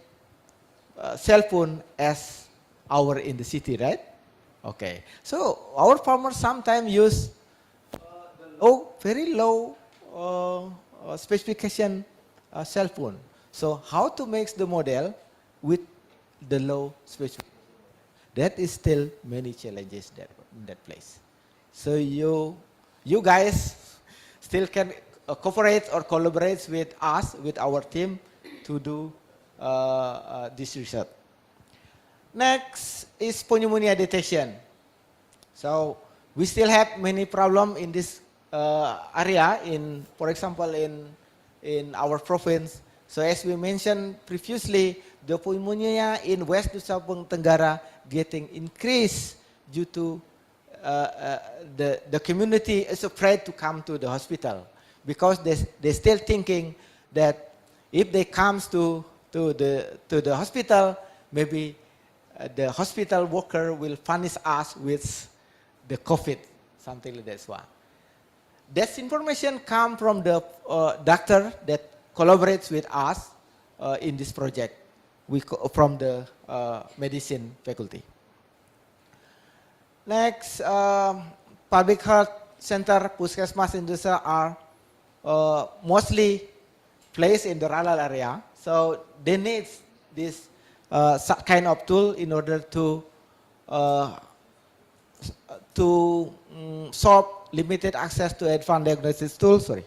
cell phone as our in the city, right? Okay, so our farmers sometimes use very low specification cell phone. So how to make the model with the low specification? That is still many challenges in that place. So you guys still can cooperate or collaborate with us, with our team, to do this research. Next is pneumonia detection. So we still have many problems in this area. For example, in our province. So as we mentioned previously, the pneumonia in West Nusa Tenggara getting increased due to the community is afraid to come to the hospital because they still thinking that if they comes to the hospital, maybe the hospital worker will punish us with the COVID, something like that one. This information come from the doctor that collaborates with us in this project from the medicine faculty. Next, public health center, puskesmas in Desa are mostly placed in the rural area. So they need this kind of tool in order to solve limited access to advanced diagnosis tools. Sorry.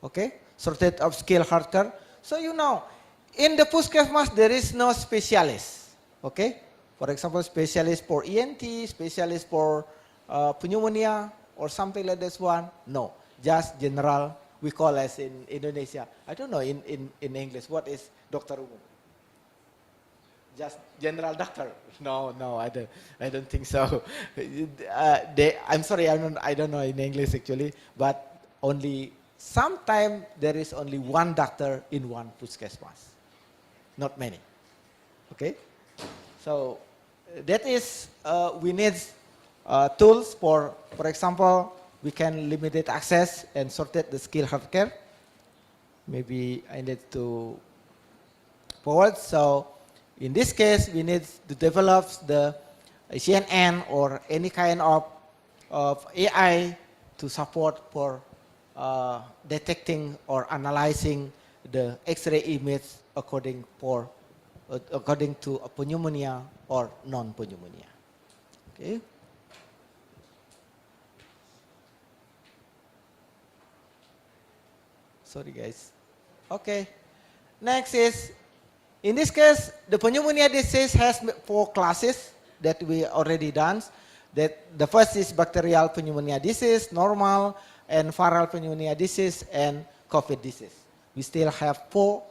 Okay, shortage of skilled healthcare. So you know, in the puskesmas there is no specialist. Okay, for example, specialist for ENT, specialist for pneumonia or something like this one. No, just general. We call as in Indonesia. I don't know in English what is dokter umum. Just general doctor. No, I don't think so. I'm sorry, I don't know in English actually, but only sometimes there is only one doctor in one puskesmas, not many. Okay, so that is we need tools for example, we can limited access and sorted the skill healthcare. Maybe I need to forward. So in this case, we need to develop the CNN or any kind of AI to support for detecting or analyzing the X-ray image according to a pneumonia or non-pneumonia. Okay. Sorry guys. Okay. Next is, in this case, the pneumonia disease has 4 classes that we already done. That the first is bacterial pneumonia disease, normal, and viral pneumonia disease, and COVID disease. We still have 4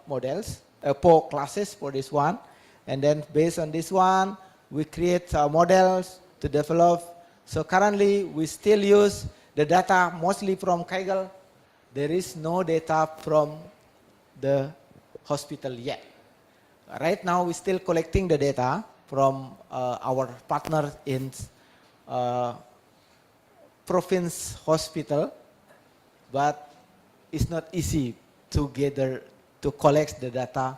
models, 4 classes for this one. And then based on this one, we create models to develop. So currently, we still use the data mostly from Kaggle. There is no data from the hospital yet. Right now, we're still collecting the data from our partner in province hospital, but it's not easy to collect the data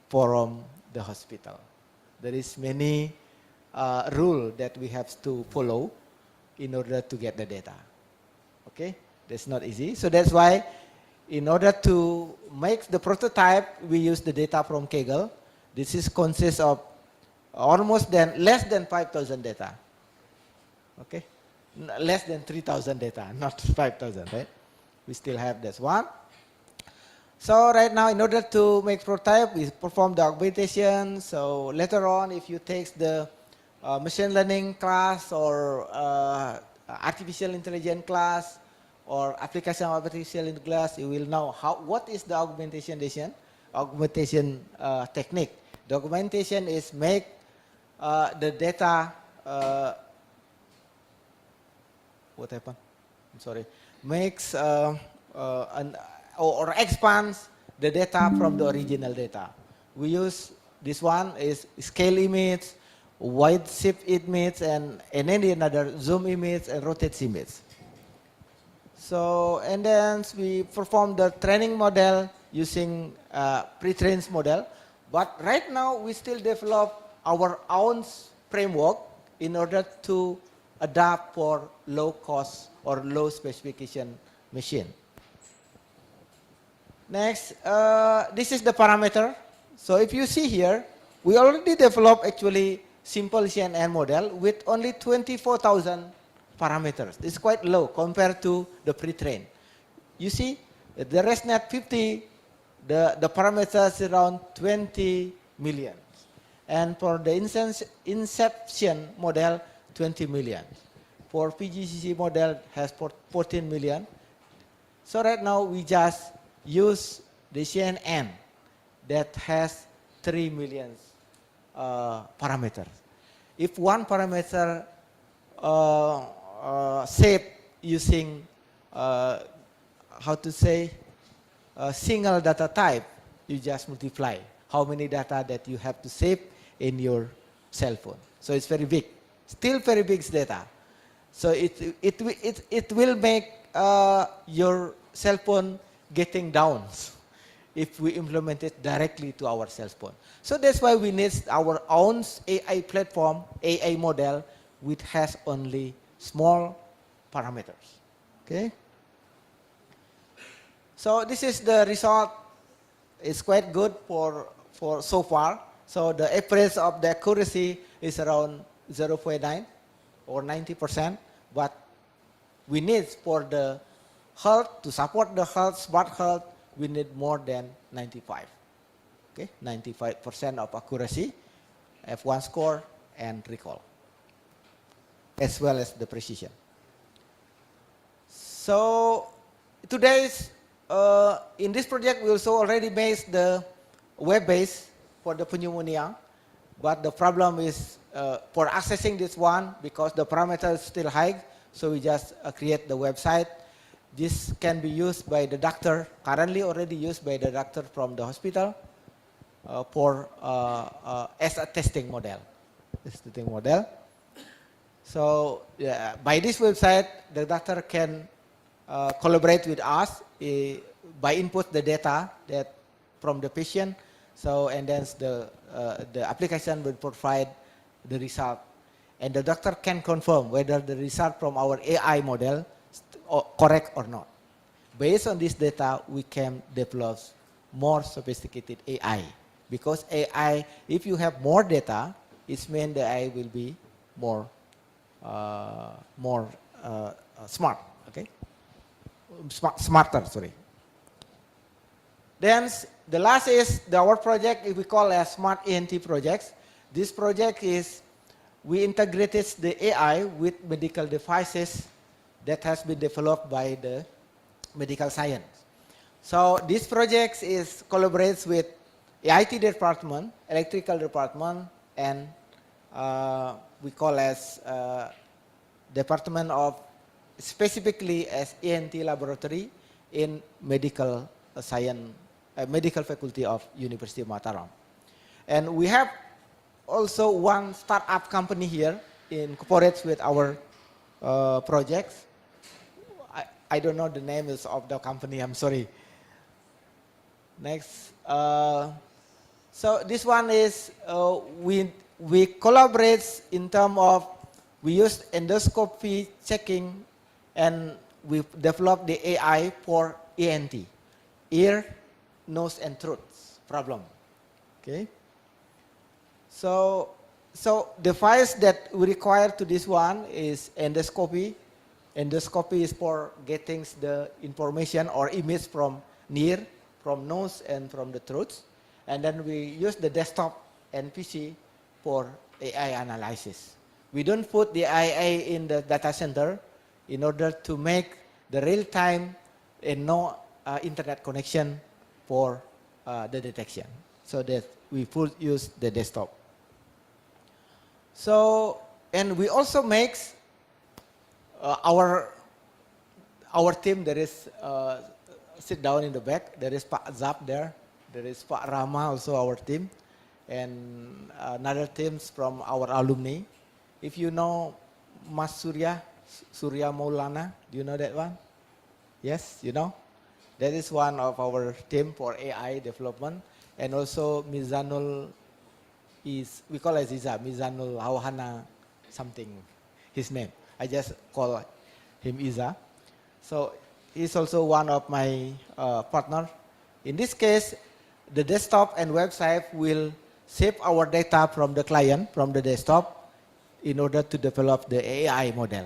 from the hospital. There is many rule that we have to follow in order to get the data. Okay, that's not easy. So that's why, in order to make the prototype, we use the data from Kaggle. This is consists of less than 5,000 data. Okay, less than 3,000 data, not 5,000, right? We still have this one. So right now, in order to make prototype, we perform the augmentation. So later on, if you take the machine learning class or artificial intelligence class or application of artificial intelligence class, you will know what is the augmentation technique. The augmentation is make the data. What happened? I'm sorry. Makes or expands the data from the original data. We use this one is scale image, wide shift image, and any another zoom image and rotate image. So, and then we perform the training model using pre-trained model. But right now, we still develop our own framework in order to adapt for low cost or low specification machine. Next, this is the parameter. So if you see here, we already developed actually simple CNN model with only 24,000 parameters. It's quite low compared to the pre-trained. You see, the ResNet 50, the parameters around 20 million. And for the inception model, 20 million. For PGCC model has 14 million. So right now we just use the CNN that has 3 million parameters. If one parameter shape using, how to say, a single data type, you just multiply how many data that you have to save in your cell phone. So it's very big, still very big data. So it will make your cell phone getting down if we implement it directly to our cell phone. So that's why we need our own AI platform, AI model, which has only small parameters. Okay. So this is the result. It's quite good for so far. So the average of the accuracy is around 0.9 or 90%, but we need for the health, to support the health, smart health, we need more than 95. Okay, 95% of accuracy, F1 score, and recall, as well as the precision. So today's, in this project, we also already made the web base for the pneumonia, but the problem is for accessing this one, because the parameter is still high, so we just create the website. This can be used by the doctor, currently already used by the doctor from the hospital for as a testing model. Testing model. So by this website, the doctor can collaborate with us by input the data that from the patient. So and then the application will provide the result, and the doctor can confirm whether the result from our AI model correct or not. Based on this data, we can develop more sophisticated AI, because AI, if you have more data, it means the AI will be more smart. Okay, smarter. Sorry. Then the last is our project we call as Smart ENT projects. This project is we integrated the AI with medical devices that has been developed by the medical science. So this project is collaborates with IT department, electrical department, and we call as department of specifically as ENT laboratory in medical science, medical faculty of University of Mataram. And we have also one startup company here in cooperates with our projects. I don't know the name of the company, I'm sorry. Next. So this one is, we collaborate in terms of, we use endoscopy checking, and we develop the AI for ENT, ear, nose, and throat problem. Okay. So device that we require to this one is endoscopy. Endoscopy is for getting the information or image from near, from nose, and from the throat. And then we use the desktop and PC for AI analysis. We don't put the AI in the data center in order to make the real time and no internet connection for the detection. So that we use the desktop. So, and we also make our team, there is sit down in the back, there is Pak Zap there, there is Pak Rama, also our team, and another teams from our alumni. If you know Mas Surya Maulana, do you know that one? Yes, you know? That is one of our team for AI development. And also Mizanul is, we call it Iza, Mizanul Hawhana something, his name. I just call him Iza. So he's also one of my partner. In this case, the desktop and website will save our data from the client, from the desktop, in order to develop the AI model.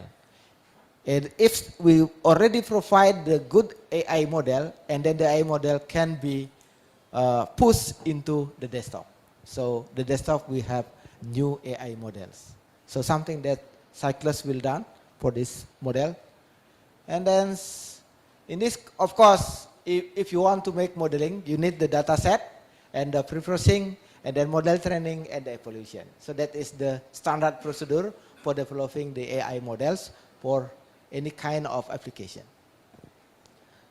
And if we already provide the good AI model, and then the AI model can be pushed into the desktop. So the desktop, we have new AI models. So something that Cyclus will done for this model. And then in this, of course, if you want to make modeling, you need the data set and the pre-processing and then model training and the evaluation. So that is the standard procedure for developing the AI models for any kind of application.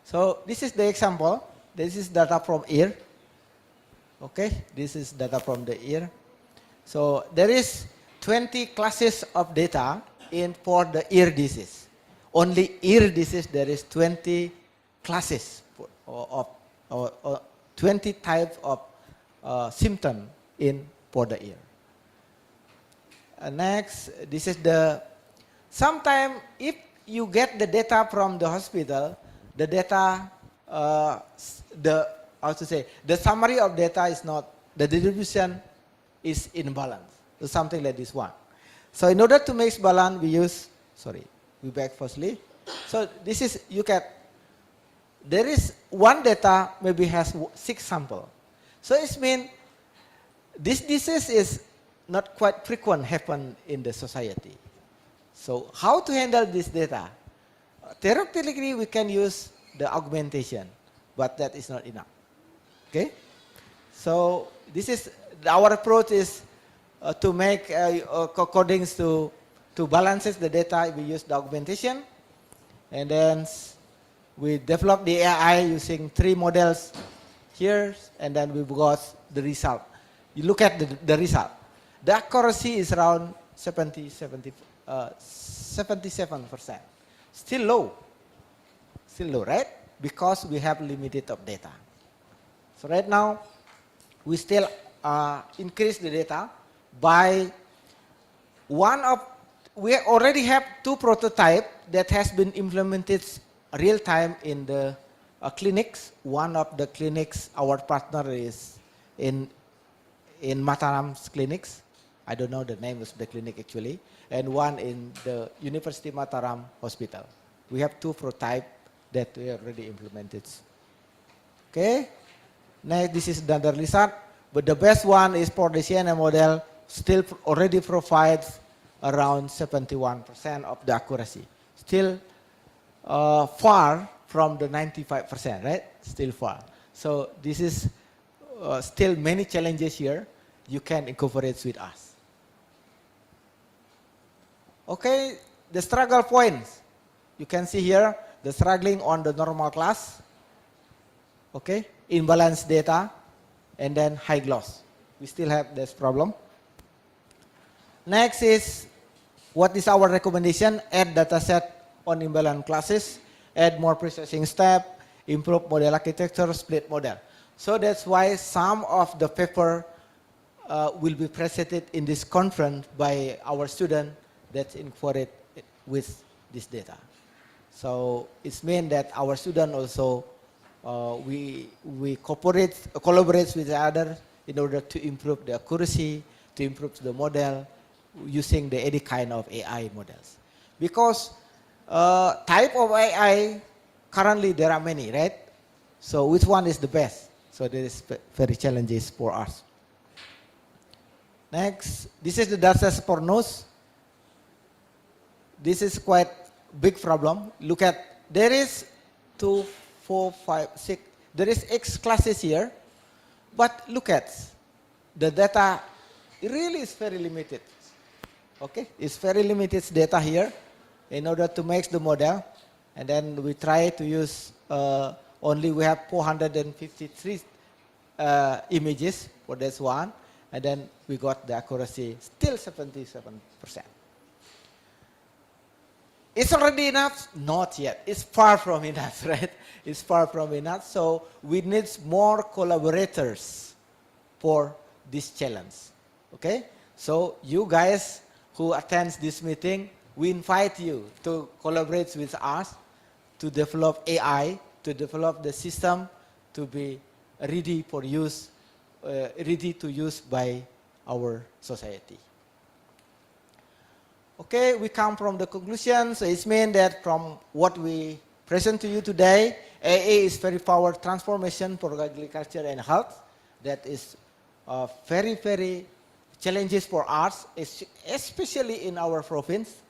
So this is the example. This is data from ear. Okay, this is data from the ear. So there is 20 classes of data for the ear disease. Only ear disease, there is 20 classes or 20 types of symptom for the ear. Next, this is sometime if you get the data from the hospital, the data, the summary of data is not, the distribution is in balance. So something like this one. So in order to make balance, we use, we back firstly. So this is, there is one data maybe has 6 samples. So it means this disease is not quite frequent happen in the society. So how to handle this data? Theoretically, we can use the augmentation, but that is not enough. Okay? So this is, our approach is to make according to balances the data, we use the augmentation, and then we develop the AI using 3 models here, and then we got the result. You look at the result. The accuracy is around 77%. Still low, right? Because we have limited of data. So right now, we still increase the data by we already have 2 prototypes that has been implemented real time in the clinics. One of the clinics, our partner is in Mataram's clinics. I don't know the name of the clinic actually. And one in the University Mataram Hospital. We have 2 prototypes that we already implemented. Okay. Now this is the result. But the best one is for the CNN model, still already provides around 71% of the accuracy. Still far from the 95%, right? Still far. So this is still many challenges here. You can incorporate with us. Okay, the struggle points. You can see here the struggling on the normal class. Okay, imbalanced data, and then high gloss. We still have this problem. Next is, what is our recommendation? Add dataset on imbalanced classes, add more processing step, improve model architecture, split model. So that's why some of the paper will be presented in this conference by our student that's incorporated with this data. So it's mean that our student also, we collaborate with the other in order to improve the accuracy, to improve the model using any kind of AI models. Because type of AI, currently there are many, right? So which one is the best? So there is very challenges for us. Next, this is the data for nose. This is quite big problem. Look at, there is 2, 4, 5, 6, there is X classes here, but look at the data, it really is very limited. Okay, it's very limited data here in order to make the model, and then we try to use only we have 453 images for this one, and then we got the accuracy still 77%. It's already enough? Not yet. It's far from enough, right? It's far from enough. So we need more collaborators for this challenge. Okay? So you guys who attend this meeting, we invite you to collaborate with us to develop AI, to develop the system to be ready for use, ready to use by our society. Okay, we come from the conclusion. So it means that from what we present to you today, AA is very powerful transformation for agriculture and health. That is very, very challenges for us, especially in our province.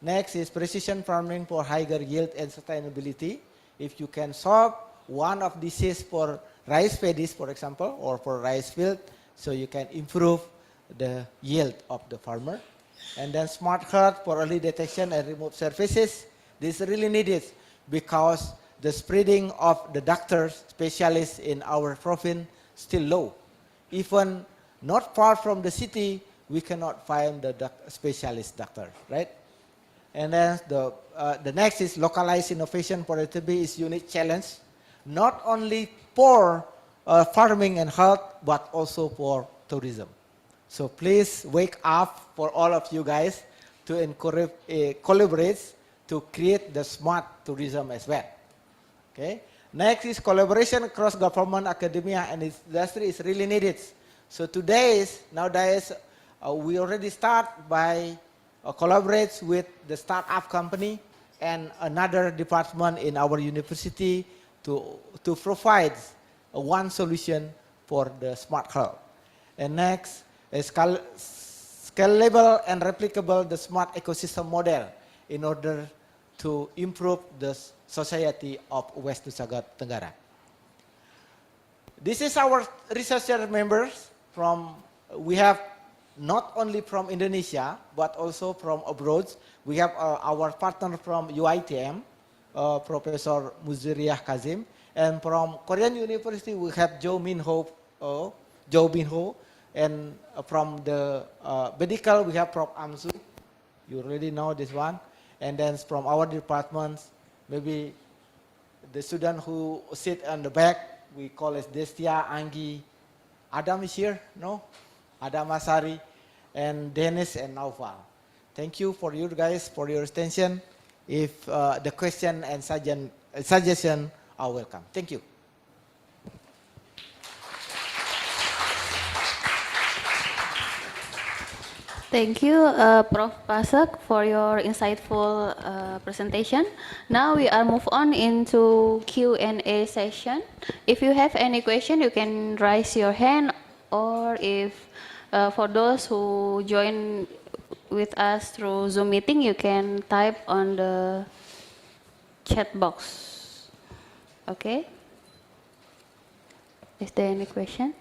Next is precision farming for higher yield and sustainability. If you can solve one of disease for rice paddies, for example, or for rice field, so you can improve the yield of the farmer. And then smart herd for early detection and remote services. This is really needed because the spreading of the doctors, specialists in our province still low. Even not far from the city, we cannot find the specialist doctor, right? And then the next is localized innovation for LTB is unique challenge, not only for farming and health, but also for tourism. So please wake up for all of you guys to encourage, collaborate to create the smart tourism as well. Okay. Next is collaboration across government, academia, and industry is really needed. So nowadays, we already start by collaborate with the startup company and another department in our university to provide one solution for the smart health. And next is scalable and replicable the smart ecosystem model in order to improve the society of West Nusa Tenggara. This is our researcher members we have not only from Indonesia, but also from abroad. We have our partner from UITM, Professor Muziriah Kazim, and from Korean University, we have Jo Min Ho, and from the medical, we have Prof. Amsu. You already know this one. And then from our departments, maybe the student who sit on the back, we call it Destia, Anggi, Adam is here, no? Adam Asari, and Dennis and Naufal. Thank you for you guys for your attention. If the question and suggestion are welcome. Thank you. Thank you, Prof. Pasek, for your insightful presentation. Now we are move on into Q&A session. If you have any question, you can raise your hand, or if for those who join with us through Zoom meeting, you can type on the chat box. Okay. Is there any question?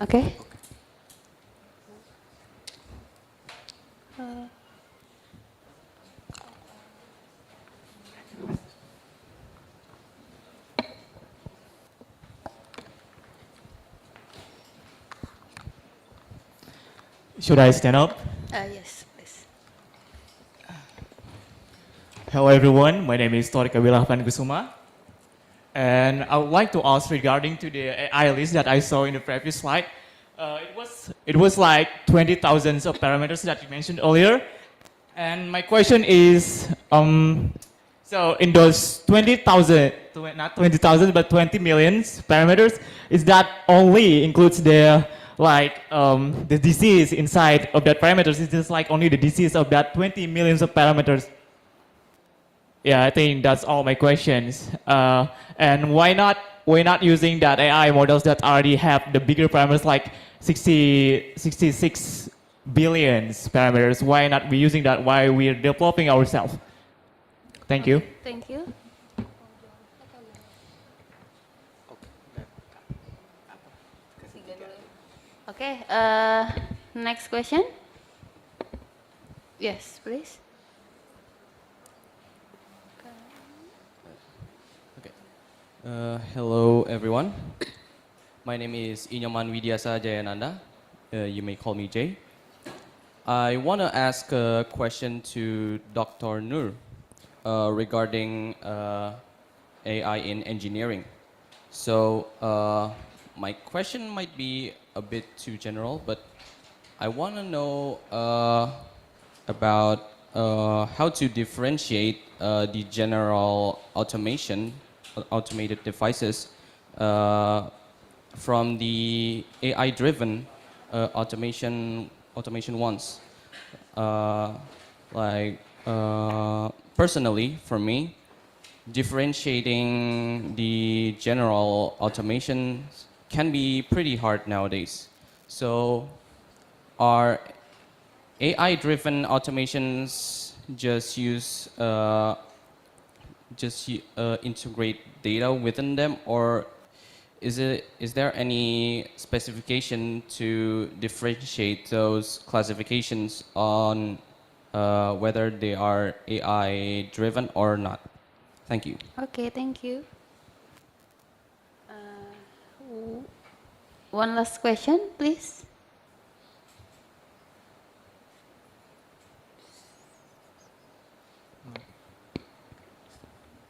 Okay. Should I stand up? Yes, please. Hello everyone, my name is Torik Abilahpan Kusuma. And I would like to ask regarding to the AI list that I saw in the previous slide. It was like 20,000 of parameters that you mentioned earlier. And my question is, so in those 20,000, not 20,000, but 20 million parameters, is that only includes the the disease inside of that parameters? Is just like only the disease of that 20 millions of parameters? Yeah, I think that's all my questions. And why not using that AI models that already have the bigger parameters like 66 billions parameters? Why not be using that while we're developing ourselves? Thank you. Thank you. Okay, next question. Yes, please. Okay. Hello, everyone. My name is Inyoman Widyasa Jayananda. You may call me Jay. I want to ask a question to Dr. Nur regarding AI in engineering. So my question might be a bit too general, but I want to know about how to differentiate the general automated devices from the AI-driven automation ones. Personally, for me, differentiating the general automation can be pretty hard nowadays. So are AI-driven automations just integrate data within them, or is there any specification to differentiate those classifications on whether they are AI driven or not. Thank you. Okay, thank you. W- One last question, please.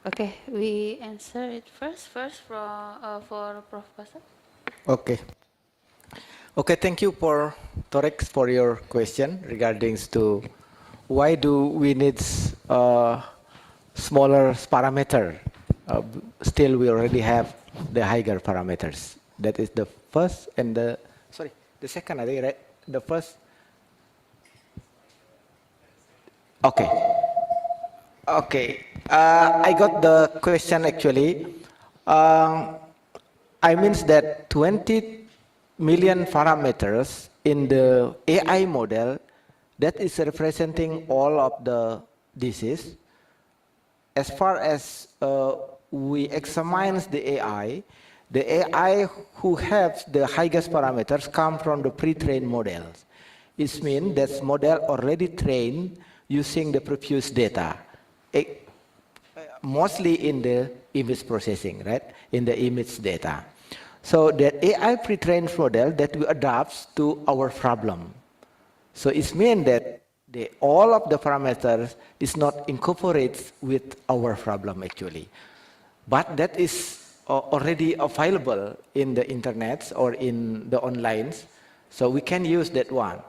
Okay, we answer it first. First for Prof. Pasal. Okay. Okay, thank you for Torek for your question regarding to why do we need smaller parameter? Still, we already have the higher parameters. That is the first and the second, I think, right? The first. Okay. Okay. I got the question actually. Um, I means that 20 million parameters in the AI model that is representing all of the disease. As far as we examine the AI who have the highest parameters come from the pre-trained models. It means that model already trained using the previous data, mostly in the image processing, right? In the image data. So that AI pre-trained model that we adapt to our problem. So it means that all of the parameters is not incorporated with our problem actually. But that is already available in the internet or in the online. So we can use that one.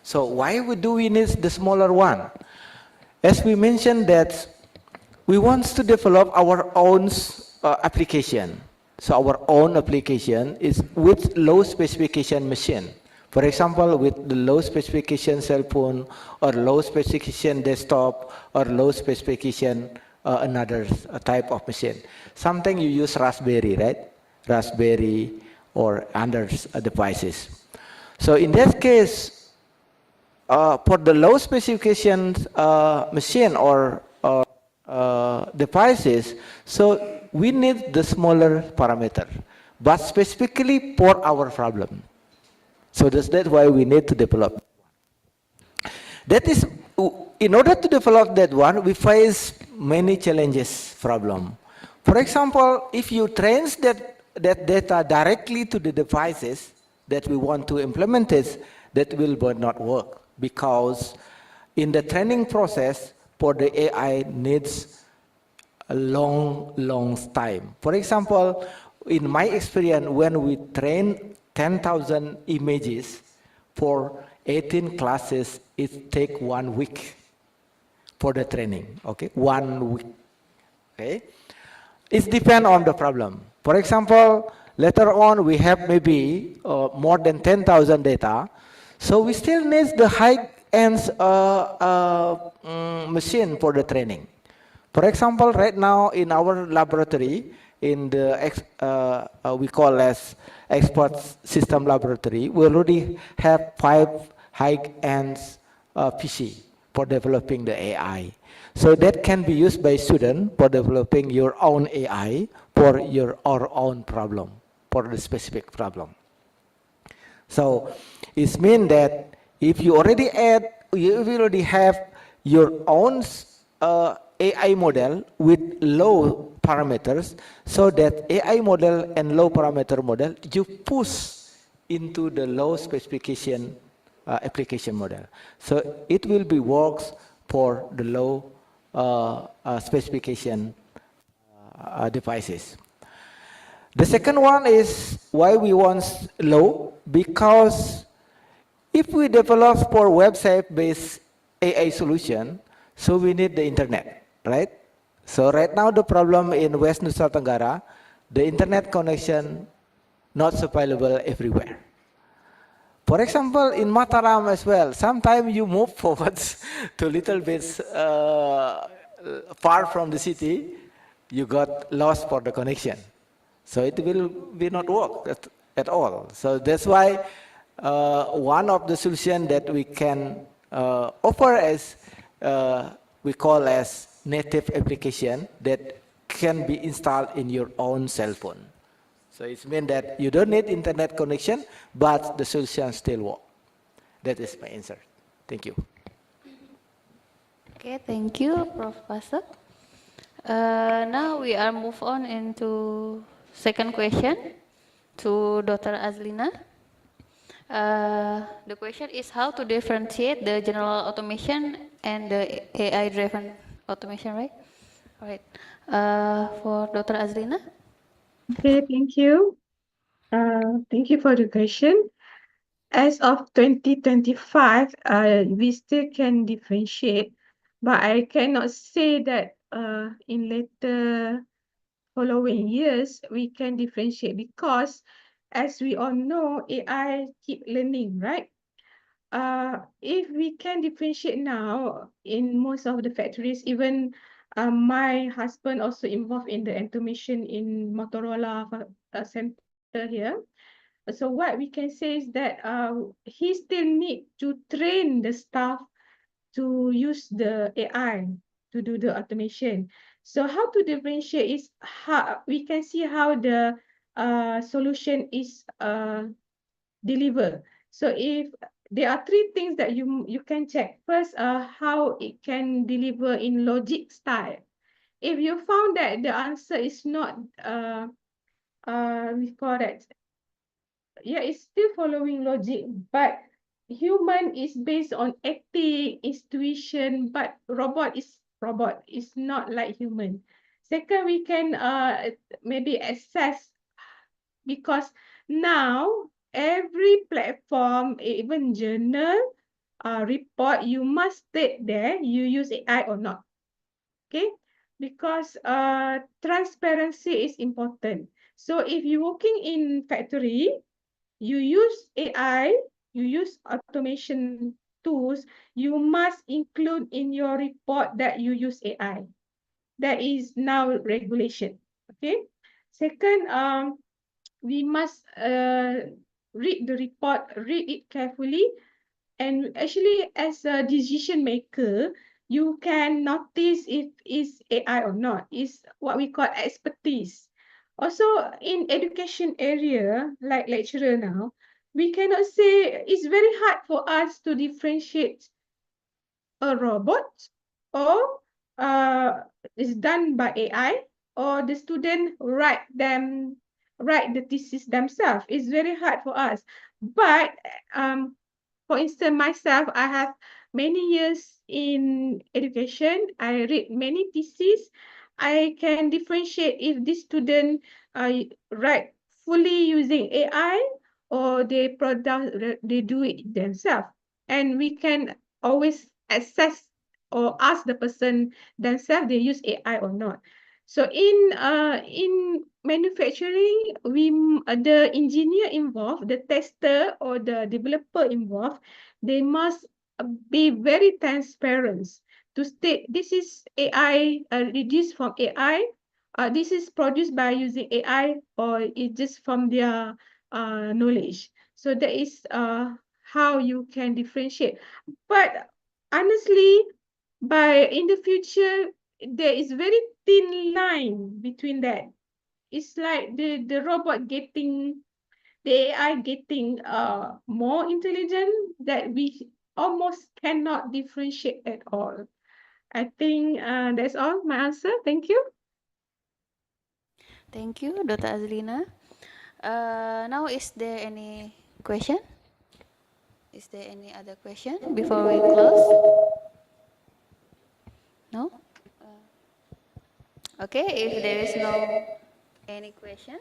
So why do we need the smaller one? As we mentioned that we want to develop our own application. So our own application is with low specification machine. For example, with the low specification cell phone or low specification desktop or low specification another type of machine. Something you use Raspberry, right? Raspberry or other devices. So in that case, for the low specification machine or devices, so we need the smaller parameter, but specifically for our problem. So that's why we need to develop. That is, in order to develop that one, we face many challenges problem. For example, if you train that data directly to the devices that we want to implement it, that will not work because in the training process for the AI needs a long time. For example, in my experience, when we train 10,000 images for 18 classes, it takes 1 week for the training, okay? 1 week, okay? It depends on the problem. For example, later on we have maybe more than 10,000 data, so we still need the high-end machine for the training. For example, right now in our laboratory, in the we call as expert system laboratory, we already have 5 high-end PC for developing the AI. So that can be used by students for developing your own AI for your own problem, for the specific problem. So it means that if you already have your own AI model with low parameters, so that AI model and low parameter model you push into the low specification application model. So it will be works for the low specification devices. The second one is why we want low, because if we develop for website-based AI solution, so we need the internet, right? So right now the problem in West Nusa Tenggara, the internet connection not available everywhere. For example, in Mataram as well, sometimes you move forward to little bit far from the city, you got lost for the connection. So it will be not work at all. So that's why one of the solution that we can offer as we call as native application that can be installed in your own cell phone. So it means that you don't need internet connection, but the solution still work. That is my answer. Thank you. Okay, thank you, Prof. Pasek. Now we are move on into second question to Dr. Azlina. The question is how to differentiate the general automation and the AI-driven automation, right? All right. For Dr. Azlina. Okay, thank you. Thank you for the question. As of 2025, we still can differentiate, but I cannot say that in later following years we can differentiate because, as we all know, AI keep learning, right? If we can differentiate now in most of the factories, even my husband also involved in the automation in Motorola center here. So what we can say is that he still need to train the staff to use the AI to do the automation. So how to differentiate is how we can see how the solution is delivered. So if there are three things that you can check. First, how it can deliver in logic style. If you found that the answer is not we call that, yeah, it's still following logic, but human is based on ethic, intuition, but robot is not like human. Second, we can maybe assess because now every platform, even journal, report, you must state there you use AI or not. Okay, because transparency is important. So if you're working in factory, you use AI, you use automation tools, you must include in your report that you use AI. That is now regulation. Okay. Second, we must read the report, read it carefully, and actually as a decision maker, you can notice if it's AI or not. It's what we call expertise. Also in education area, like lecturer now, we cannot say, it's very hard for us to differentiate a robot or is done by AI or the student write the thesis themselves. It's very hard for us. But for instance, myself, I have many years in education. I read many theses. I can differentiate if this student write fully using AI or they do it themselves. And we can always assess or ask the person themselves they use AI or not. So in manufacturing, the engineer involved, the tester or the developer involved, they must be very transparent to state this is AI, reduced from AI, this is produced by using AI, or it's just from their knowledge. So that is how you can differentiate. But honestly, by in the future, there is very thin line between that. It's like the robot getting, the AI getting more intelligent that we almost cannot differentiate at all. I think that's all my answer. Thank you. Thank you, Dr. Azlina. Now, is there any question? Is there any other question before we close? No? Okay, if there is no any question,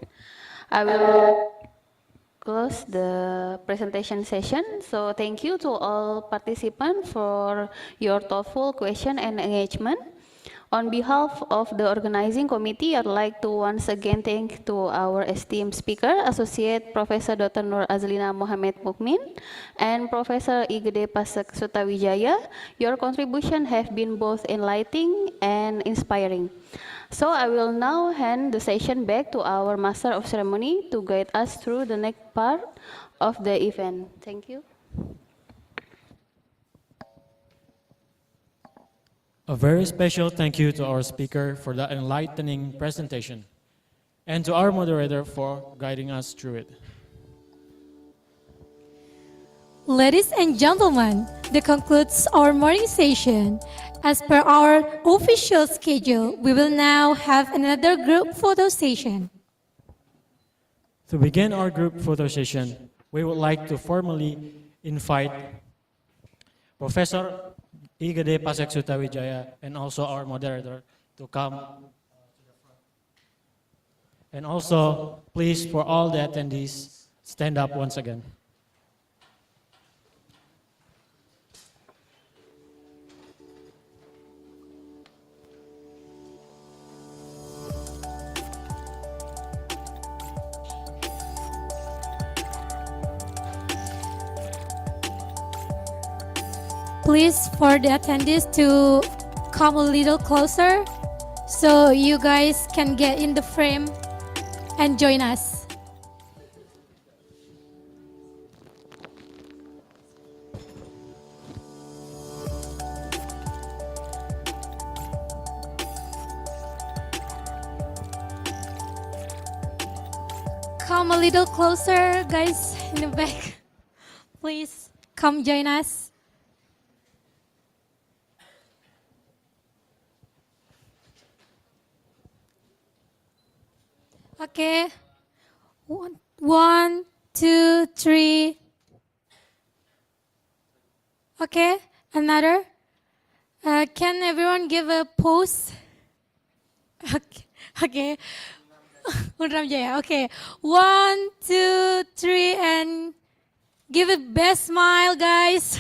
I will close the presentation session. So thank you to all participants for your thoughtful question and engagement. On behalf of the organizing committee, I'd like to once again thank to our esteemed speaker, Associate Professor Dr. Nur Azlina Mohammed Mukmin and Professor Igede Pasek Sutawijaya. Your contribution have been both enlightening and inspiring. So I will now hand the session back to our Master of Ceremony to guide us through the next part of the event. Thank you. A very special thank you to our speaker for the enlightening presentation and to our moderator for guiding us through it. Ladies and gentlemen, that concludes our morning session. As per our official schedule, we will now have another group photo session. To begin our group photo session, we would like to formally invite Professor Igede Pasek Sutawijaya and also our moderator to come. And also, please, for all the attendees, stand up once again. Please, for the attendees to come a little closer so you guys can get in the frame and join us. Come a little closer, guys in the back. Please come join us. Okay. One, two, three. Okay. Another. Can everyone give a pose? Okay. Okay. Undram Jaya. Okay. One, two, three, and give a best smile, guys.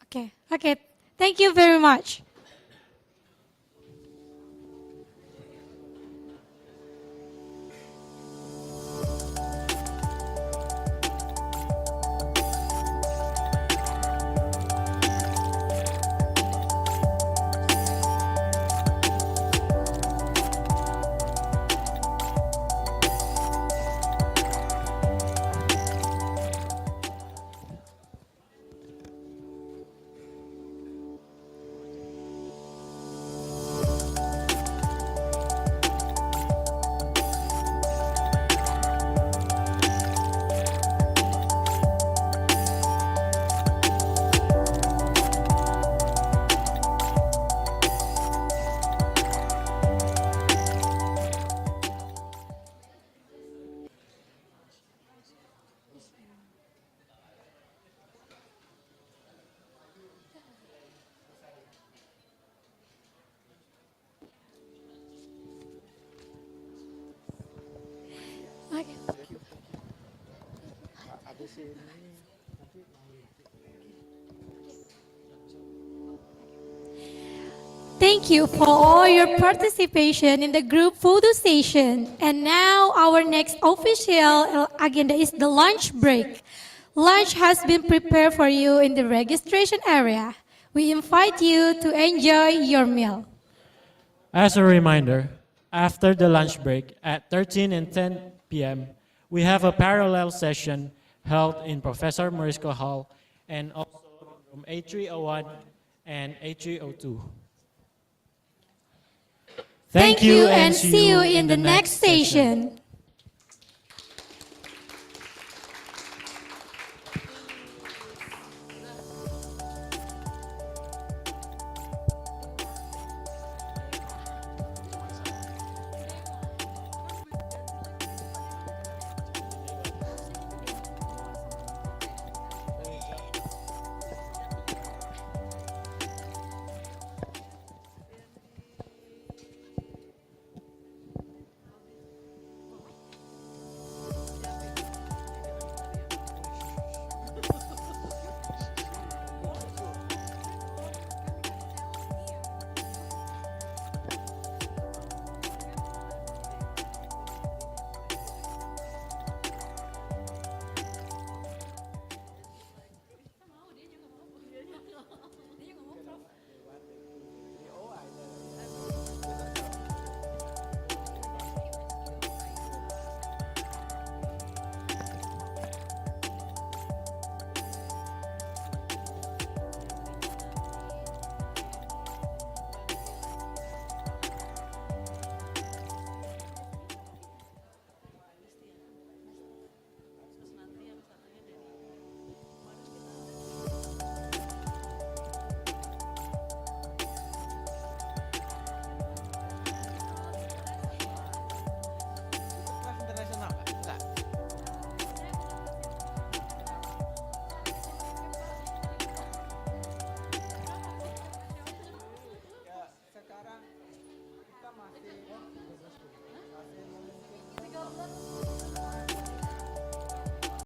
Okay. Okay. Thank you very much. Okay. Thank you for all your participation in the group photo session. And now our next official agenda is the lunch break. Lunch has been prepared for you in the registration area. We invite you to enjoy your meal. As a reminder, after the lunch break at 13 and 10 p.m., we have a parallel session held in Professor Morisco Hall and also from A301 and A302. Thank you and see you in the next session. Doctor?